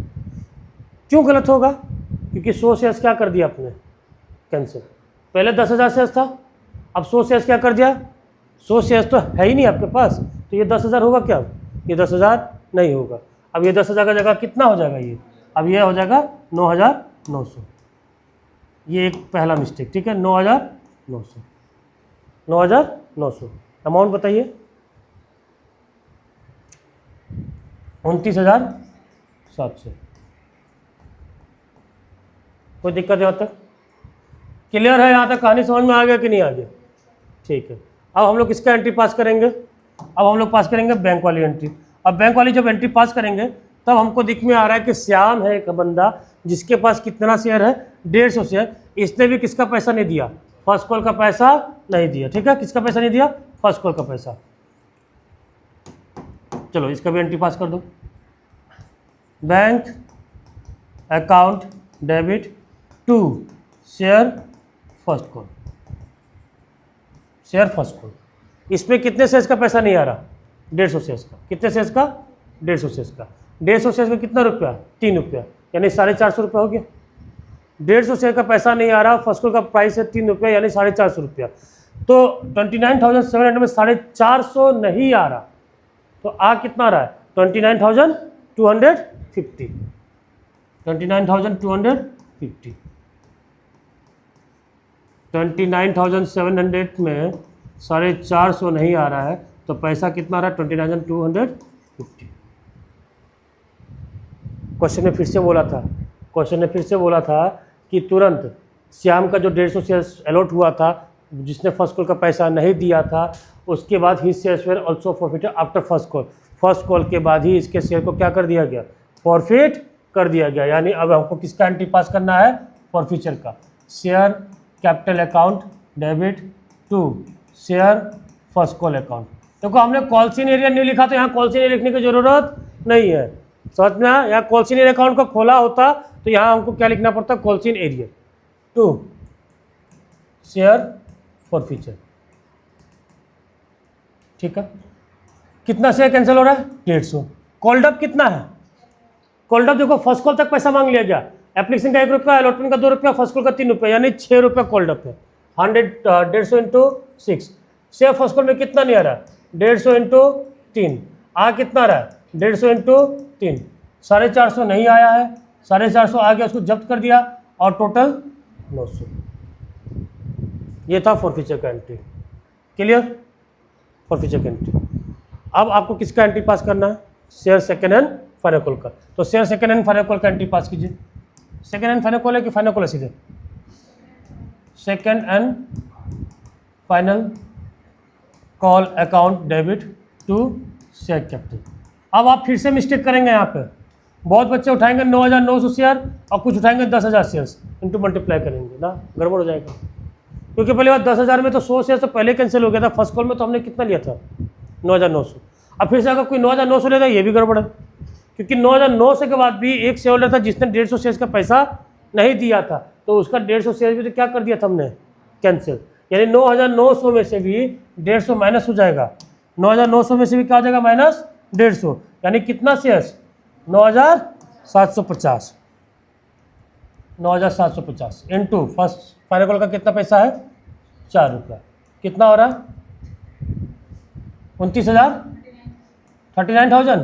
Speaker 1: क्यों गलत होगा, क्योंकि 100 शेयर्स क्या कर दिया आपने, कैंसिल। पहले 10,000 शेयर्स था, अब 100 शेयर्स क्या कर दिया, 100 शेयर्स तो है ही नहीं आपके पास, तो ये 10,000 होगा क्या, ये 10,000 नहीं होगा। अब ये 10,000 का जगह कितना हो जाएगा, ये अब ये हो जाएगा 9,900। ये एक पहला मिस्टेक, ठीक है, 9,900, 9,900। अमाउंट बताइए, 29,700। कोई दिक्कत है यहाँ तक, क्लियर है यहाँ तक, कहानी समझ में आ गया कि नहीं आ गया, ठीक है। अब हम लोग किसका एंट्री पास करेंगे, अब हम लोग पास करेंगे बैंक वाली एंट्री। अब बैंक वाली जब एंट्री पास करेंगे तब हमको दिख में आ रहा है कि श्याम है एक बंदा जिसके पास कितना शेयर है, 150 शेयर, इसने भी किसका पैसा नहीं दिया, फर्स्ट कॉल का पैसा नहीं दिया, ठीक है, किसका पैसा नहीं दिया, फर्स्ट कॉल का पैसा। चलो इसका भी एंट्री पास कर दो, bank account debit to share first call, share first call. इसमें कितने शेयर्स का पैसा नहीं आ रहा, 150 शेयर्स का, कितने शेयर्स का, 150 शेयर्स का, 150 शेयर्स का कितना रुपया, 3 रुपया, यानी 450 रुपया हो गया। 150 शेयर का पैसा नहीं आ रहा, फर्स्ट कॉल का प्राइस है 3 रुपया यानी 450 रुपया, तो 29,700 में 450 नहीं आ रहा, तो आ कितना रहा है, 29,250, 29,250, 29,700 में 450 नहीं आ रहा है, तो पैसा कितना रहा, 29,250। क्वेश्चन ने फिर से बोला था कि तुरंत श्याम का जो 150 शेयर्स अलॉट हुआ था, जिसने फर्स्ट कॉल का पैसा नहीं दिया था, उसके बाद ही shares were also forfeited after first call, first call के बाद ही इसके शेयर को क्या कर दिया गया, फॉरफिट कर दिया गया। यानी अब हमको किसका एंट्री पास करना है, फॉरफीचर का, share capital account debit to share first call account. देखो हमने कॉल्सिन एरिया नहीं लिखा, तो यहाँ कॉल्सिन एरिया लिखने की जरूरत नहीं है, समझ में आया। यहाँ कॉल्सिन एरिया अकाउंट को खोला होता तो यहाँ हमको क्या लिखना पड़ता, कॉल्सिन एरिया टू शेयर फॉरफीचर, ठीक है। कितना शेयर कैंसिल हो रहा है, 150। कॉल्ड अप कितना है, कॉल्ड अप देखो फर्स्ट कॉल तक पैसा मांग लिया गया, एप्लीकेशन का 1 रुपया, अलॉटमेंट का 2 रुपया, फर्स्ट कॉल का 3 रुपया, यानी 6 रुपया कॉल्ड अप है। 150 इंटू 6, शेयर फर्स्ट कॉल में कितना नहीं आ रहा, 150 इंटू 3, आ कितना रहा है, 150 इंटू 3, 450 नहीं आया है, 450 आ गया, उसको जब्त कर दिया, और टोटल 900। ये था फॉरफीचर का एंट्री, क्लियर, फॉरफीचर का एंट्री। अब आपको किसका एंट्री पास करना है, share second and final call का। तो share second and final call का एंट्री पास कीजिए। सेकेंड हैंड फाइनल कॉल है कि फाइनल कॉल है, सीधे second and final call account debit to share capital. अब आप फिर से मिस्टेक करेंगे, यहाँ पे बहुत बच्चे उठाएंगे 9,900 शेयर और कुछ उठाएंगे 10,000 शेयर्स, इनटू मल्टीप्लाई करेंगे ना, गड़बड़ हो जाएगा। क्योंकि पहले बात 10,000 में तो 100 शेयर तो पहले कैंसिल हो गया था, फर्स्ट कॉल में तो हमने कितना लिया था, 9,900। अब फिर से अगर कोई 9,900 लेता है, ये भी गड़बड़ है, क्योंकि 9,900 के बाद भी एक शेयर होल्डर था जिसने 150 शेयर्स का पैसा नहीं दिया था, तो उसका 150 शेयर भी तो क्या कर दिया था हमने, कैंसिल। यानी 9,900 में से भी 150 माइनस हो जाएगा, 9,900 में से भी क्या हो जाएगा माइनस 150, यानी कितना shares 9,750, 9,750 into first final call का कितना पैसा है 4 रुपया, कितना हो रहा है 29,000, 39,000,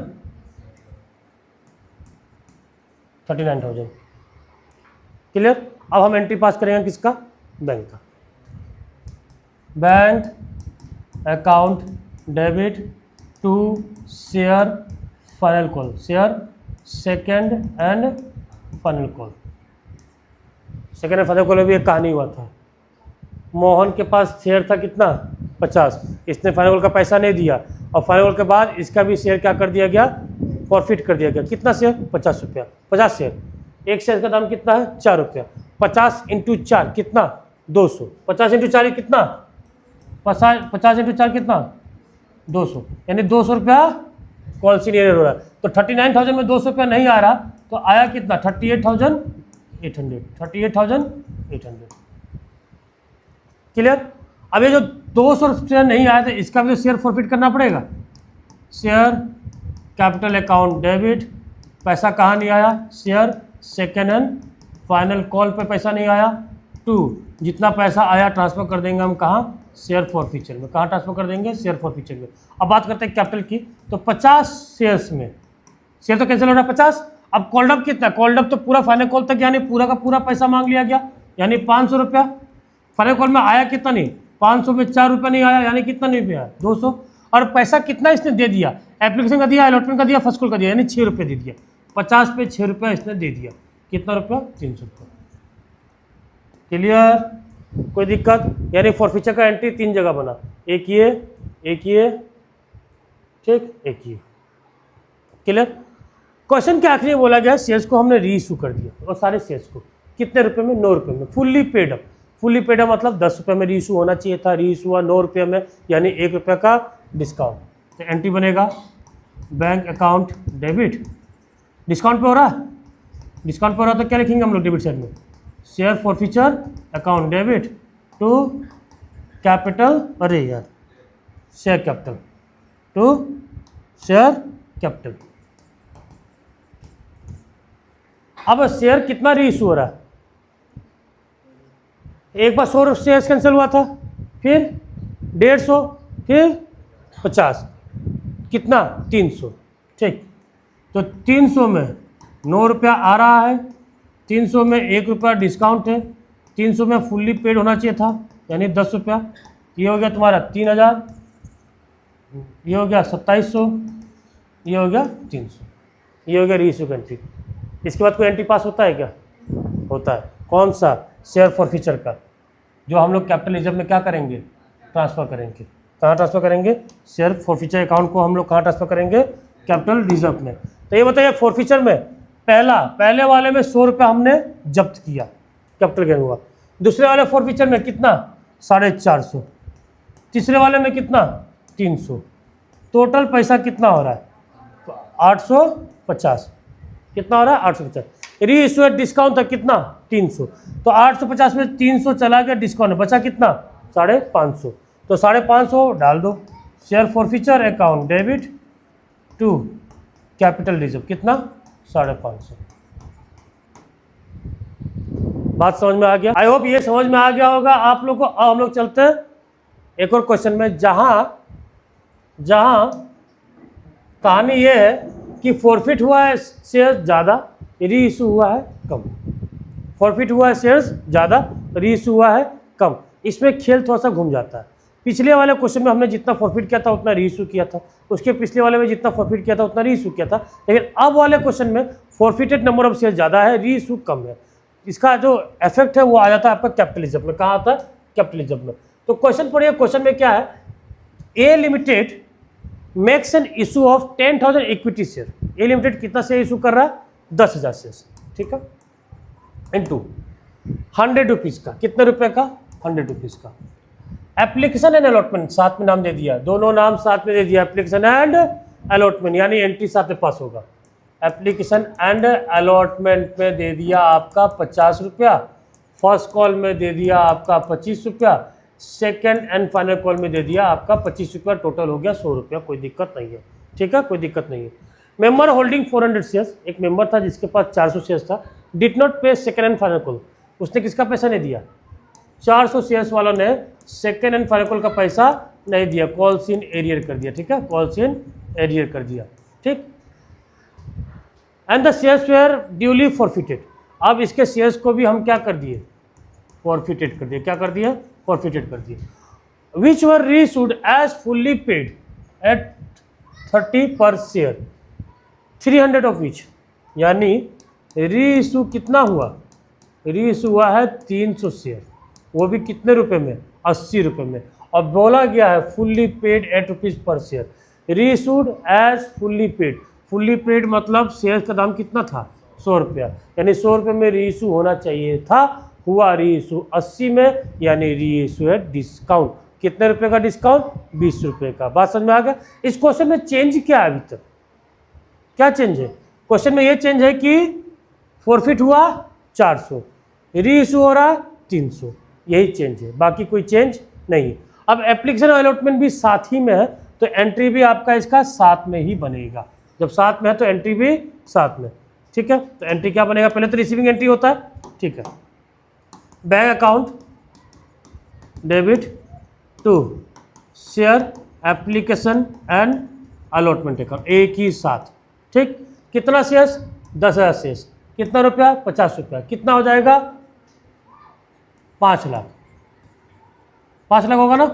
Speaker 1: 39,000 क्लियर। अब हम एंट्री पास करेंगे किसका, बैंक का। Bank account debit to share final call, share second and final call. Second and final call में भी एक कहानी हुआ था। मोहन के पास शेयर था कितना 50, इसने फाइनल कॉल का पैसा नहीं दिया और फाइनल कॉल के बाद इसका भी शेयर क्या कर दिया गया, फॉरफिट कर दिया गया। कितना शेयर 50 रुपया, 50 शेयर, एक शेयर का दाम कितना है 4 रुपया, 50 इंटू 4 कितना 200, 50 इंटू 4 कितना 50 इंटू 4 कितना 200, यानी 200 रुपया कॉल सीनियर हो रहा है। तो 39,000 में 200 रुपया नहीं आ रहा तो आया कितना 38,800, 38,800 क्लियर। अब ये जो 200 रुपया नहीं आया था इसका भी तो शेयर फॉरफिट करना पड़ेगा। शेयर कैपिटल अकाउंट डेबिट, पैसा कहाँ नहीं आया, share second and final call पे पैसा नहीं आया, टू जितना पैसा आया ट्रांसफ़र कर देंगे हम कहाँ, शेयर फॉरफीचर में। कहाँ ट्रांसफ़र कर देंगे, शेयर फॉरफीचर में। अब बात करते हैं कैपिटल की, तो 50 शेयर्स में शेयर तो कैंसिल हो रहा है 50। अब कॉल्ड अप कितना, कॉल्ड अप तो पूरा फाइनल कॉल तक यानी पूरा का पूरा पैसा मांग लिया गया, यानी 500 रुपया। फाइनल कॉल में आया कितना नहीं, 500 में 4 रुपया नहीं आया, यानी कितना नहीं आया 200। और पैसा कितना इसने दे दिया, एप्लीकेशन का दिया, अलॉटमेंट का दिया, फर्स्ट कॉल का दिया, यानी 6 रुपये दे दिया। 50 पे 6 रुपया इसने दे दिया, कितना रुपया 300 रुपया क्लियर। कोई दिक्कत, यानी फॉरफीचर का एंट्री 3 जगह बना, एक ये ठीक, एक ये क्लियर। क्वेश्चन के आखिरी में बोला गया शेयर्स को हमने री इशू कर दिया और सारे शेयर्स को कितने रुपए में, 9 रुपये में, fully paid up. Fully paid up मतलब 10 रुपये में री इशू होना चाहिए था, री इशू हुआ 9 रुपये में, यानी 1 रुपये का डिस्काउंट। तो एंट्री बनेगा बैंक अकाउंट डेबिट, डिस्काउंट पे हो रहा है, डिस्काउंट पे हो रहा है तो क्या लिखेंगे हम लोग डेबिट साइड में, share forfeiture account debit to capital, अरे यार share capital to share capital. अब शेयर कितना री इशू हो रहा है, एक बार 100 शेयर्स कैंसिल हुआ था, फिर 150, फिर 50, कितना 300 ठीक। तो 300 में 9 रुपया आ रहा है, 300 में 1 रुपया डिस्काउंट है, 300 में फुल्ली पेड होना चाहिए था यानी 10 रुपया। ये हो गया तुम्हारा 3,000, ये हो गया 2700, ये हो गया 300, ये हो गया री इशू का एंट्री। इसके बाद कोई एंट्री पास होता है क्या, होता है। कौन सा, शेयर फॉरफीचर का, जो हम लोग कैपिटल रिजर्व में क्या करेंगे, ट्रांसफ़र करेंगे। कहाँ ट्रांसफ़र करेंगे, शेयर फॉरफीचर अकाउंट को हम लोग कहाँ ट्रांसफ़र करेंगे, कैपिटल रिजर्व में। तो ये बताइए फॉरफीचर में पहले वाले में 100 रुपया हमने जब्त किया, कैपिटल गेन हुआ। दूसरे वाले फॉरफीचर में कितना 450, तीसरे वाले में कितना 300, टोटल पैसा कितना हो रहा है तो 850, कितना हो रहा है 850। री इशू डिस्काउंट था कितना 300, तो 850 में 300 चला गया डिस्काउंट, बचा कितना 550, तो 550 डाल दो। Share forfeiture account debit to capital reserve कितना 550। बात समझ में आ गया, आई होप ये समझ में आ गया होगा आप लोग को। अब हम लोग चलते हैं एक और क्वेश्चन में, जहां कहानी ये है कि फॉरफिट हुआ है शेयर ज़्यादा, री इशू हुआ है कम। फॉरफिट हुआ है शेयर्स ज़्यादा, री इशू हुआ है कम। इसमें खेल थोड़ा सा घूम जाता है। पिछले वाले क्वेश्चन में हमने जितना फॉरफिट किया था उतना री इशू किया था, उसके पिछले वाले में जितना फॉरफिट किया था उतना री इशू किया था, लेकिन अब वाले क्वेश्चन में फॉरफिटेड नंबर ऑफ शेयर ज़्यादा है, री इशू कम है। इसका जो इफेक्ट है वो आ जाता है आपका कैपिटलिज्म में। कहाँ आता है, कैपिटलिज्म में। तो क्वेश्चन पढ़िए, क्वेश्चन में क्या है, A limited makes an issue of 10,000 equity share. A limited कितना शेयर इशू कर रहा है 10,000 शेयर, ठीक है, इनटू 100 रुपीज़ का, कितने रुपए का 100 रुपीज़ का। एप्लीकेशन एंड अलॉटमेंट साथ में नाम दे दिया, दोनों नाम साथ में दे दिया, एप्लीकेशन एंड अलॉटमेंट, यानी एंट्री साथ में पास होगा। एप्लीकेशन एंड अलॉटमेंट में दे दिया आपका 50 रुपया, फर्स्ट कॉल में दे दिया आपका 25 रुपया, सेकेंड एंड फाइनल कॉल में दे दिया आपका 25 रुपया, टोटल हो गया 100 रुपया, कोई दिक्कत नहीं है। ठीक है, कोई दिक्कत नहीं है। मेंबर होल्डिंग 400 शेयर्स, एक मेंबर था जिसके पास 400 शेयर्स था, डिड नॉट पे सेकेंड एंड फाइनल कॉल, उसने किसका पैसा नहीं दिया? 400 शेयर्स वालों ने सेकेंड एंड फाइनल कॉल का पैसा नहीं दिया, कॉल्स इन एरियर कर दिया। ठीक है, कॉल्स इन एरियर कर दिया। ठीक, and the shares where duly forfeited, अब इसके शेयर्स को भी हम क्या कर दिए? फॉरफिटेड कर दिए। क्या कर दिया? फॉरफिटेड कर दिए। Which were reissued as fully paid at 30 per share, 300 of which, यानी रीइश्यू कितना हुआ? रीइश्यू हुआ है 300 शेयर, वो भी कितने रुपए में? 80 रुपये में। और बोला गया है fully paid 8 rupees per share, reissued as fully paid. Fully paid मतलब शेयर का दाम कितना था? 100 रुपया, यानी 100 रुपये में रीइश्यू होना चाहिए था, हुआ रीइश्यू 80 में, यानी रीइश्यू है डिस्काउंट। कितने रुपए का डिस्काउंट? 20 रुपये का। बात समझ में आ गया? इस क्वेश्चन में चेंज क्या है अभी तक? क्या चेंज है क्वेश्चन में? ये चेंज है कि फॉरफिट हुआ 400, रीइश्यू हो रहा 300, यही चेंज है, बाकी कोई चेंज नहीं है। अब एप्लीकेशन और अलॉटमेंट भी साथ ही में है, तो एंट्री भी आपका इसका साथ में ही बनेगा। जब साथ में है तो एंट्री भी साथ में। ठीक है, तो एंट्री क्या बनेगा? पहले तो रिसीविंग एंट्री होता है। ठीक है, bank account debit to share application and allotment account, एक ही साथ। ठीक, कितना शेयर्स? 10,000 शेयर्स, कितना रुपया? 50 रुपया, कितना हो जाएगा? 5 लाख। 5 लाख होगा ना?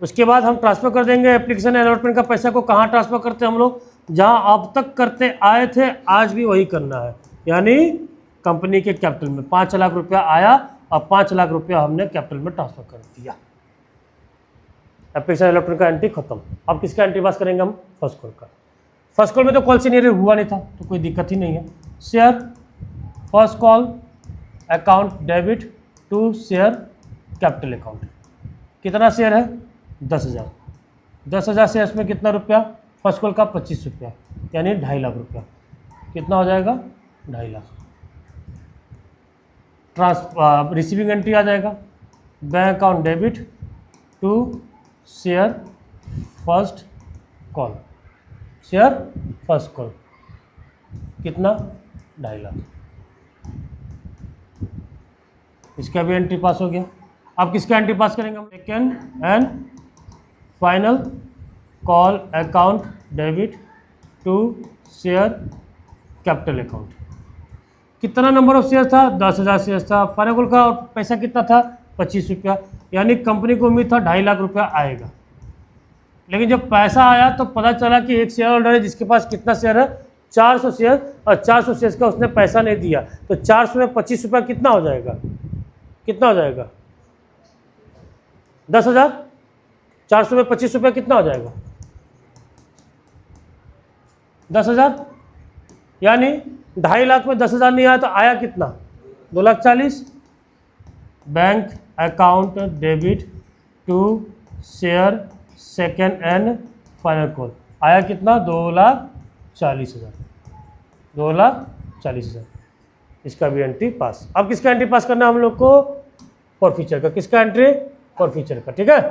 Speaker 1: उसके बाद हम ट्रांसफ़र कर देंगे एप्लीकेशन अलॉटमेंट का पैसा को। कहाँ ट्रांसफ़र करते हैं हम लोग? जहाँ अब तक करते आए थे, आज भी वही करना है, यानी कंपनी के कैपिटल में। 5 लाख रुपया आया और 5 लाख रुपया हमने कैपिटल में ट्रांसफ़र कर दिया। एप्लीकेशन अलॉटमेंट का एंट्री खत्म। अब किसका एंट्री पास करेंगे हम? फर्स्ट कॉल का। फर्स्ट कॉल में तो कॉल सीनियर हुआ नहीं था, तो कोई दिक्कत ही नहीं है। Share first call account debit to share capital account, कितना शेयर है? 10,000। 10,000 शेयर्स में कितना रुपया? फर्स्ट कॉल का 25 रुपया, यानी 2.5 लाख रुपया। कितना हो जाएगा? 2.5 लाख। रिसीविंग एंट्री आ जाएगा, bank account debit to share first call, share first call, कितना? 2.5 लाख। इसका भी एंट्री पास हो गया। अब किसका एंट्री पास करेंगे हम? Second and final call account debit to share capital account. कितना नंबर ऑफ शेयर था? 10,000 शेयर था। फाइनल कॉल का पैसा कितना था? 25 रुपया, यानी कंपनी को उम्मीद था 2.5 लाख रुपया आएगा। लेकिन जब पैसा आया तो पता चला कि एक शेयर होल्डर है जिसके पास कितना शेयर है? 400 शेयर, और 400 शेयर का उसने पैसा नहीं दिया, तो 400 में 25 रुपया कितना हो जाएगा? कितना हो जाएगा? 10,000। 400 में 25 रुपया कितना हो जाएगा? 10,000, यानी 2.5 लाख में 10,000 नहीं आया तो आया कितना? 2,40,000। Bank account debit to share second and final call, आया कितना? 2,40,000। 2,40,000। इसका भी एंट्री पास। अब किसका एंट्री पास करना है हम लोग को? फॉरफीचर का। किसका एंट्री? फॉरफीचर का। ठीक है,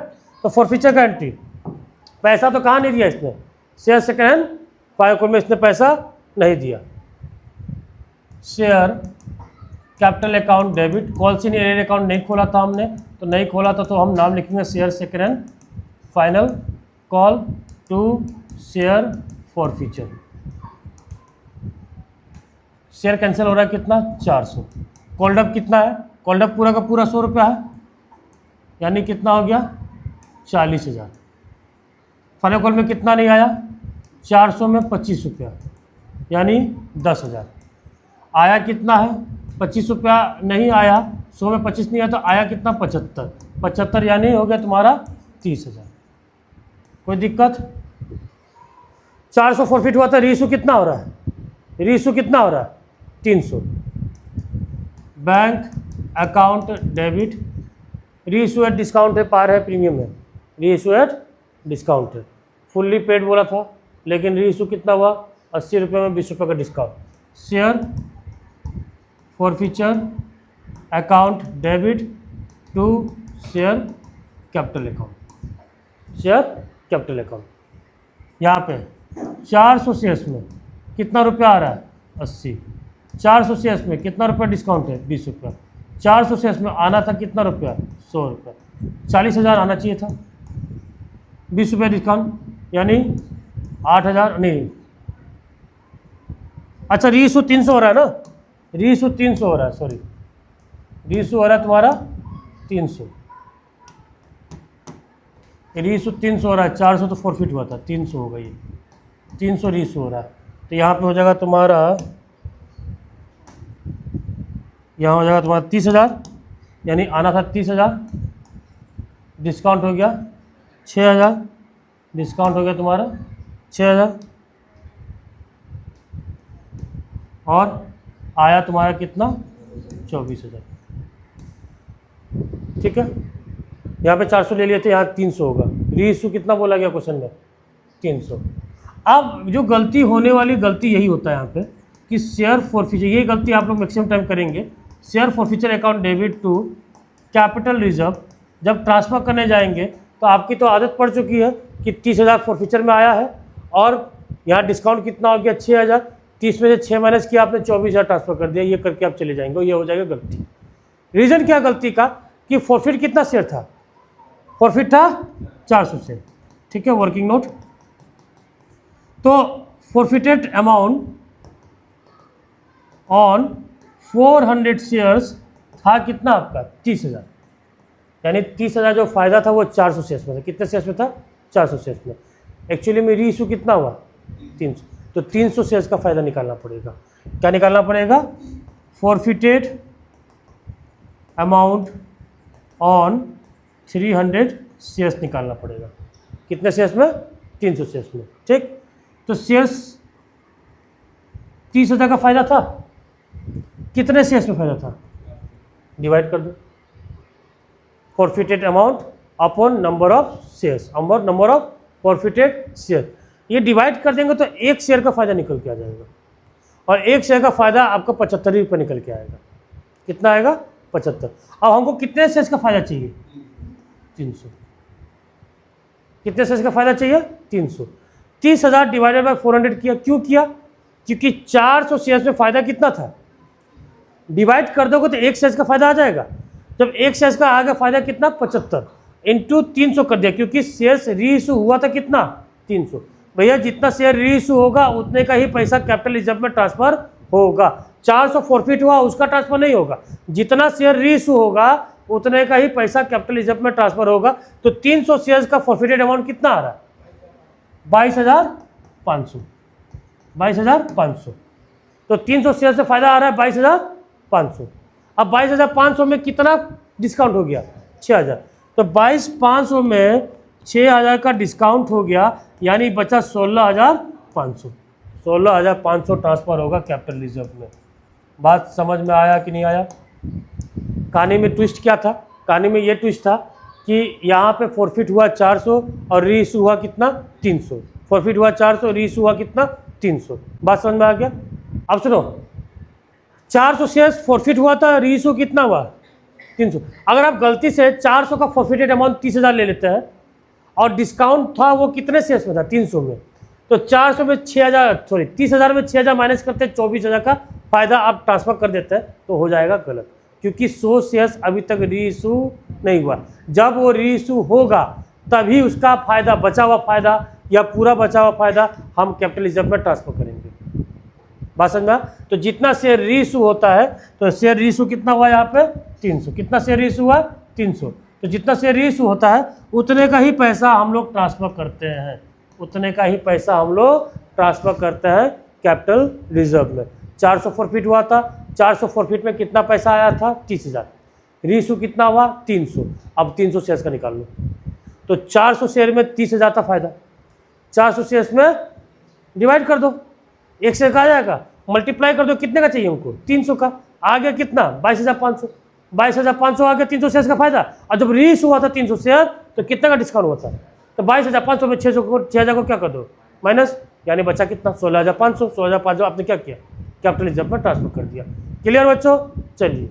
Speaker 1: तो फॉरफीचर का एंट्री, पैसा तो कहाँ नहीं दिया इसने? Share second and final call में इसने पैसा नहीं दिया। Share capital account debit, call in arrear account नहीं खोला था हमने, तो नहीं खोला था तो हम नाम लिखेंगे share second and final call to share forfeiture. Share cancel हो रहा है कितना? 400। कॉल्ड अप कितना है? कॉल्ड अप पूरा का पूरा 100 रुपया है, यानी कितना हो गया? 40,000। फाइनल कॉल में कितना नहीं आया? 400 में 25 रुपया, यानी 10,000। आया कितना है? 25 रुपया नहीं आया, 100 में 25 नहीं आया तो आया कितना? 75। 75 यानी हो गया तुम्हारा 30,000। कोई दिक्कत? 400 फॉरफिट हुआ था, रीइश्यू कितना हो रहा है? रीइश्यू कितना हो रहा है? 300। Bank account debit, reissue at discount है, पार है, प्रीमियम है, रीइश्यू एट डिस्काउंट है। फुल्ली पेड बोला था, लेकिन रीइश्यू कितना हुआ? 80 रुपये में 20 रुपये का discount. Share forfeiture account debit to share capital account, share capital account. यहाँ पे 400 शेयर्स में कितना रुपया आ रहा है 80, 400 शेयर्स में कितना रुपया डिस्काउंट है 20 रुपया, 400 शेयर्स में आना था कितना रुपया 100 रुपया, 40,000 आना चाहिए था, 20 रुपया डिस्काउंट यानी 8,000 नहीं, अच्छा रीइशू 300 हो रहा है ना, रीइशू 300 हो रहा है, सॉरी रीइशू हो रहा है तुम्हारा 300, रीइशू 300 हो रहा है, 400 तो फॉरफिट हुआ था, 300 होगा ये, 300 रीइशू हो रहा है, तो यहाँ पे हो जाएगा तुम्हारा, यहाँ हो जाएगा तुम्हारा 30,000, यानी आना था 30,000, डिस्काउंट हो गया 6,000, डिस्काउंट हो गया तुम्हारा 6,000, और आया तुम्हारा कितना 24,000। ठीक है, यहाँ पे 400 ले लिए थे, यहाँ 300 होगा, रीइशू कितना बोला गया क्वेश्चन में 300। अब जो गलती होने वाली गलती यही होता है यहाँ पे कि शेयर फॉरफीचर, यही गलती आप लोग मैक्सिमम टाइम करेंगे, share forfeiture account debit to capital reserve जब ट्रांसफ़र करने जाएंगे तो आपकी तो आदत पड़ चुकी है कि 30,000 फॉरफीचर में आया है और यहाँ डिस्काउंट कितना हो गया 6,000, 30 में से 6 माइनस किया आपने 24,000 ट्रांसफ़र कर दिया, ये करके आप चले जाएंगे, ये हो जाएगा गलती। रीज़न क्या गलती का कि फॉरफिट कितना शेयर था, फॉरफिट था 400 शेयर। ठीक है, वर्किंग नोट, तो फॉरफिटेड अमाउंट ऑन 400 शेयर्स था कितना आपका 30,000, यानी 30,000 जो फ़ायदा था वो 400 शेयर्स में था, कितने शेयर्स में था 400 शेयर्स में, एक्चुअली में रीइशू कितना हुआ 300, तो 300 शेयर्स का फ़ायदा निकालना पड़ेगा। क्या निकालना पड़ेगा, फॉरफिटेड अमाउंट ऑन 300 शेयर्स निकालना पड़ेगा, कितने शेयर्स में 300 शेयर्स में। ठीक, तो शेयर्स 30,000 का फ़ायदा था, कितने शेयर्स में फ़ायदा था, डिवाइड कर दो forfeited amount upon number of shares, number of forfeited share, ये डिवाइड कर देंगे तो एक शेयर का फ़ायदा निकल के आ जाएगा, और एक शेयर का फ़ायदा आपका 75 रुपये निकल के आएगा, कितना आएगा 75। अब हमको कितने शेयर्स का फ़ायदा चाहिए 300, कितने शेयर्स का फ़ायदा चाहिए 300, 30,000 डिवाइडेड बाय 400 किया, क्यों किया, क्योंकि 400 शेयर्स में फ़ायदा कितना था, डिवाइड कर दोगे तो एक शेयर्स का फ़ायदा आ जाएगा, जब एक शेयर्स का आ गया फ़ायदा कितना 75 इंटू 300 कर दिया, क्योंकि शेयर्स रीइशू हुआ था कितना 300, भैया जितना शेयर रीइशू होगा उतने का ही पैसा कैपिटल रिजर्व में ट्रांसफ़र होगा, 400 फॉरफिट हुआ उसका ट्रांसफ़र नहीं होगा, जितना शेयर रीइशू होगा उतने का ही पैसा कैपिटल रिजर्व में ट्रांसफ़र होगा, तो 300 शेयर्स का फॉरफिटेड अमाउंट कितना आ रहा है 22,500, 22,500, तो 300 शेयर से फ़ायदा आ रहा है 22,500। अब 22,500 में कितना डिस्काउंट हो गया 6,000, तो 22,500 में 6,000 का डिस्काउंट हो गया, यानी बचा 16,500, 16,500 ट्रांसफ़र होगा कैपिटल रिजर्व में। बात समझ में आया कि नहीं आया। कहानी में ट्विस्ट क्या था, कहानी में ये ट्विस्ट था कि यहाँ पे फॉरफिट हुआ 400 और रीइशू हुआ कितना 300, फॉरफिट हुआ 400 रीइशू हुआ कितना 300, बात समझ में आ गया। अब सुनो, 400 शेयर्स फॉरफिट हुआ था, रीइशू कितना हुआ 300, अगर आप गलती से 400 का फॉरफिटेड अमाउंट 30,000 ले लेते हैं और डिस्काउंट था वो कितने शेयर्स में था 300 में, तो 400 में 6,000 सॉरी 30,000 में 6,000 माइनस करते 24,000 का फ़ायदा आप ट्रांसफ़र कर देते हैं, तो हो जाएगा गलत, क्योंकि 100 शेयर्स अभी तक रीइशू नहीं हुआ, जब वो रीइशू होगा तभी उसका फ़ायदा, बचा हुआ फ़ायदा या पूरा बचा हुआ फ़ायदा हम कैपिटल रिजर्व में ट्रांसफ़र करेंगे। बात समझ में, तो जितना शेयर रीइशू होता है, तो शेयर रीइशू कितना हुआ यहाँ पे 300, कितना शेयर रीइशू हुआ 300, तो जितना शेयर रीइशू होता है उतने का ही पैसा हम लोग ट्रांसफ़र करते हैं, उतने का ही पैसा हम लोग ट्रांसफ़र करते हैं कैपिटल रिजर्व में। 400 फॉरफिट हुआ था, 400 फॉरफिट में कितना पैसा आया था 30,000, रीइशू कितना हुआ 300, अब 300 शेयर्स का निकाल लो, तो 400 शेयर में 30,000 का फ़ायदा, 400 शेयर्स में डिवाइड कर दो, एक शेयर का आ जाएगा, मल्टीप्लाई कर दो, कितने का चाहिए हमको 300 का, आ गया कितना 22,500, 22,500 आ गया 300 शेयर्स का फ़ायदा, और जब रीइश हुआ था 300 शेयर तो कितने का डिस्काउंट हुआ था, तो 22,500 में 6,000 को क्या कर दो माइनस, यानी बचा कितना 16,500, 16,500 आपने क्या किया कैपिटल रिजर्व में ट्रांसफर कर दिया। क्लियर बच्चों, चलिए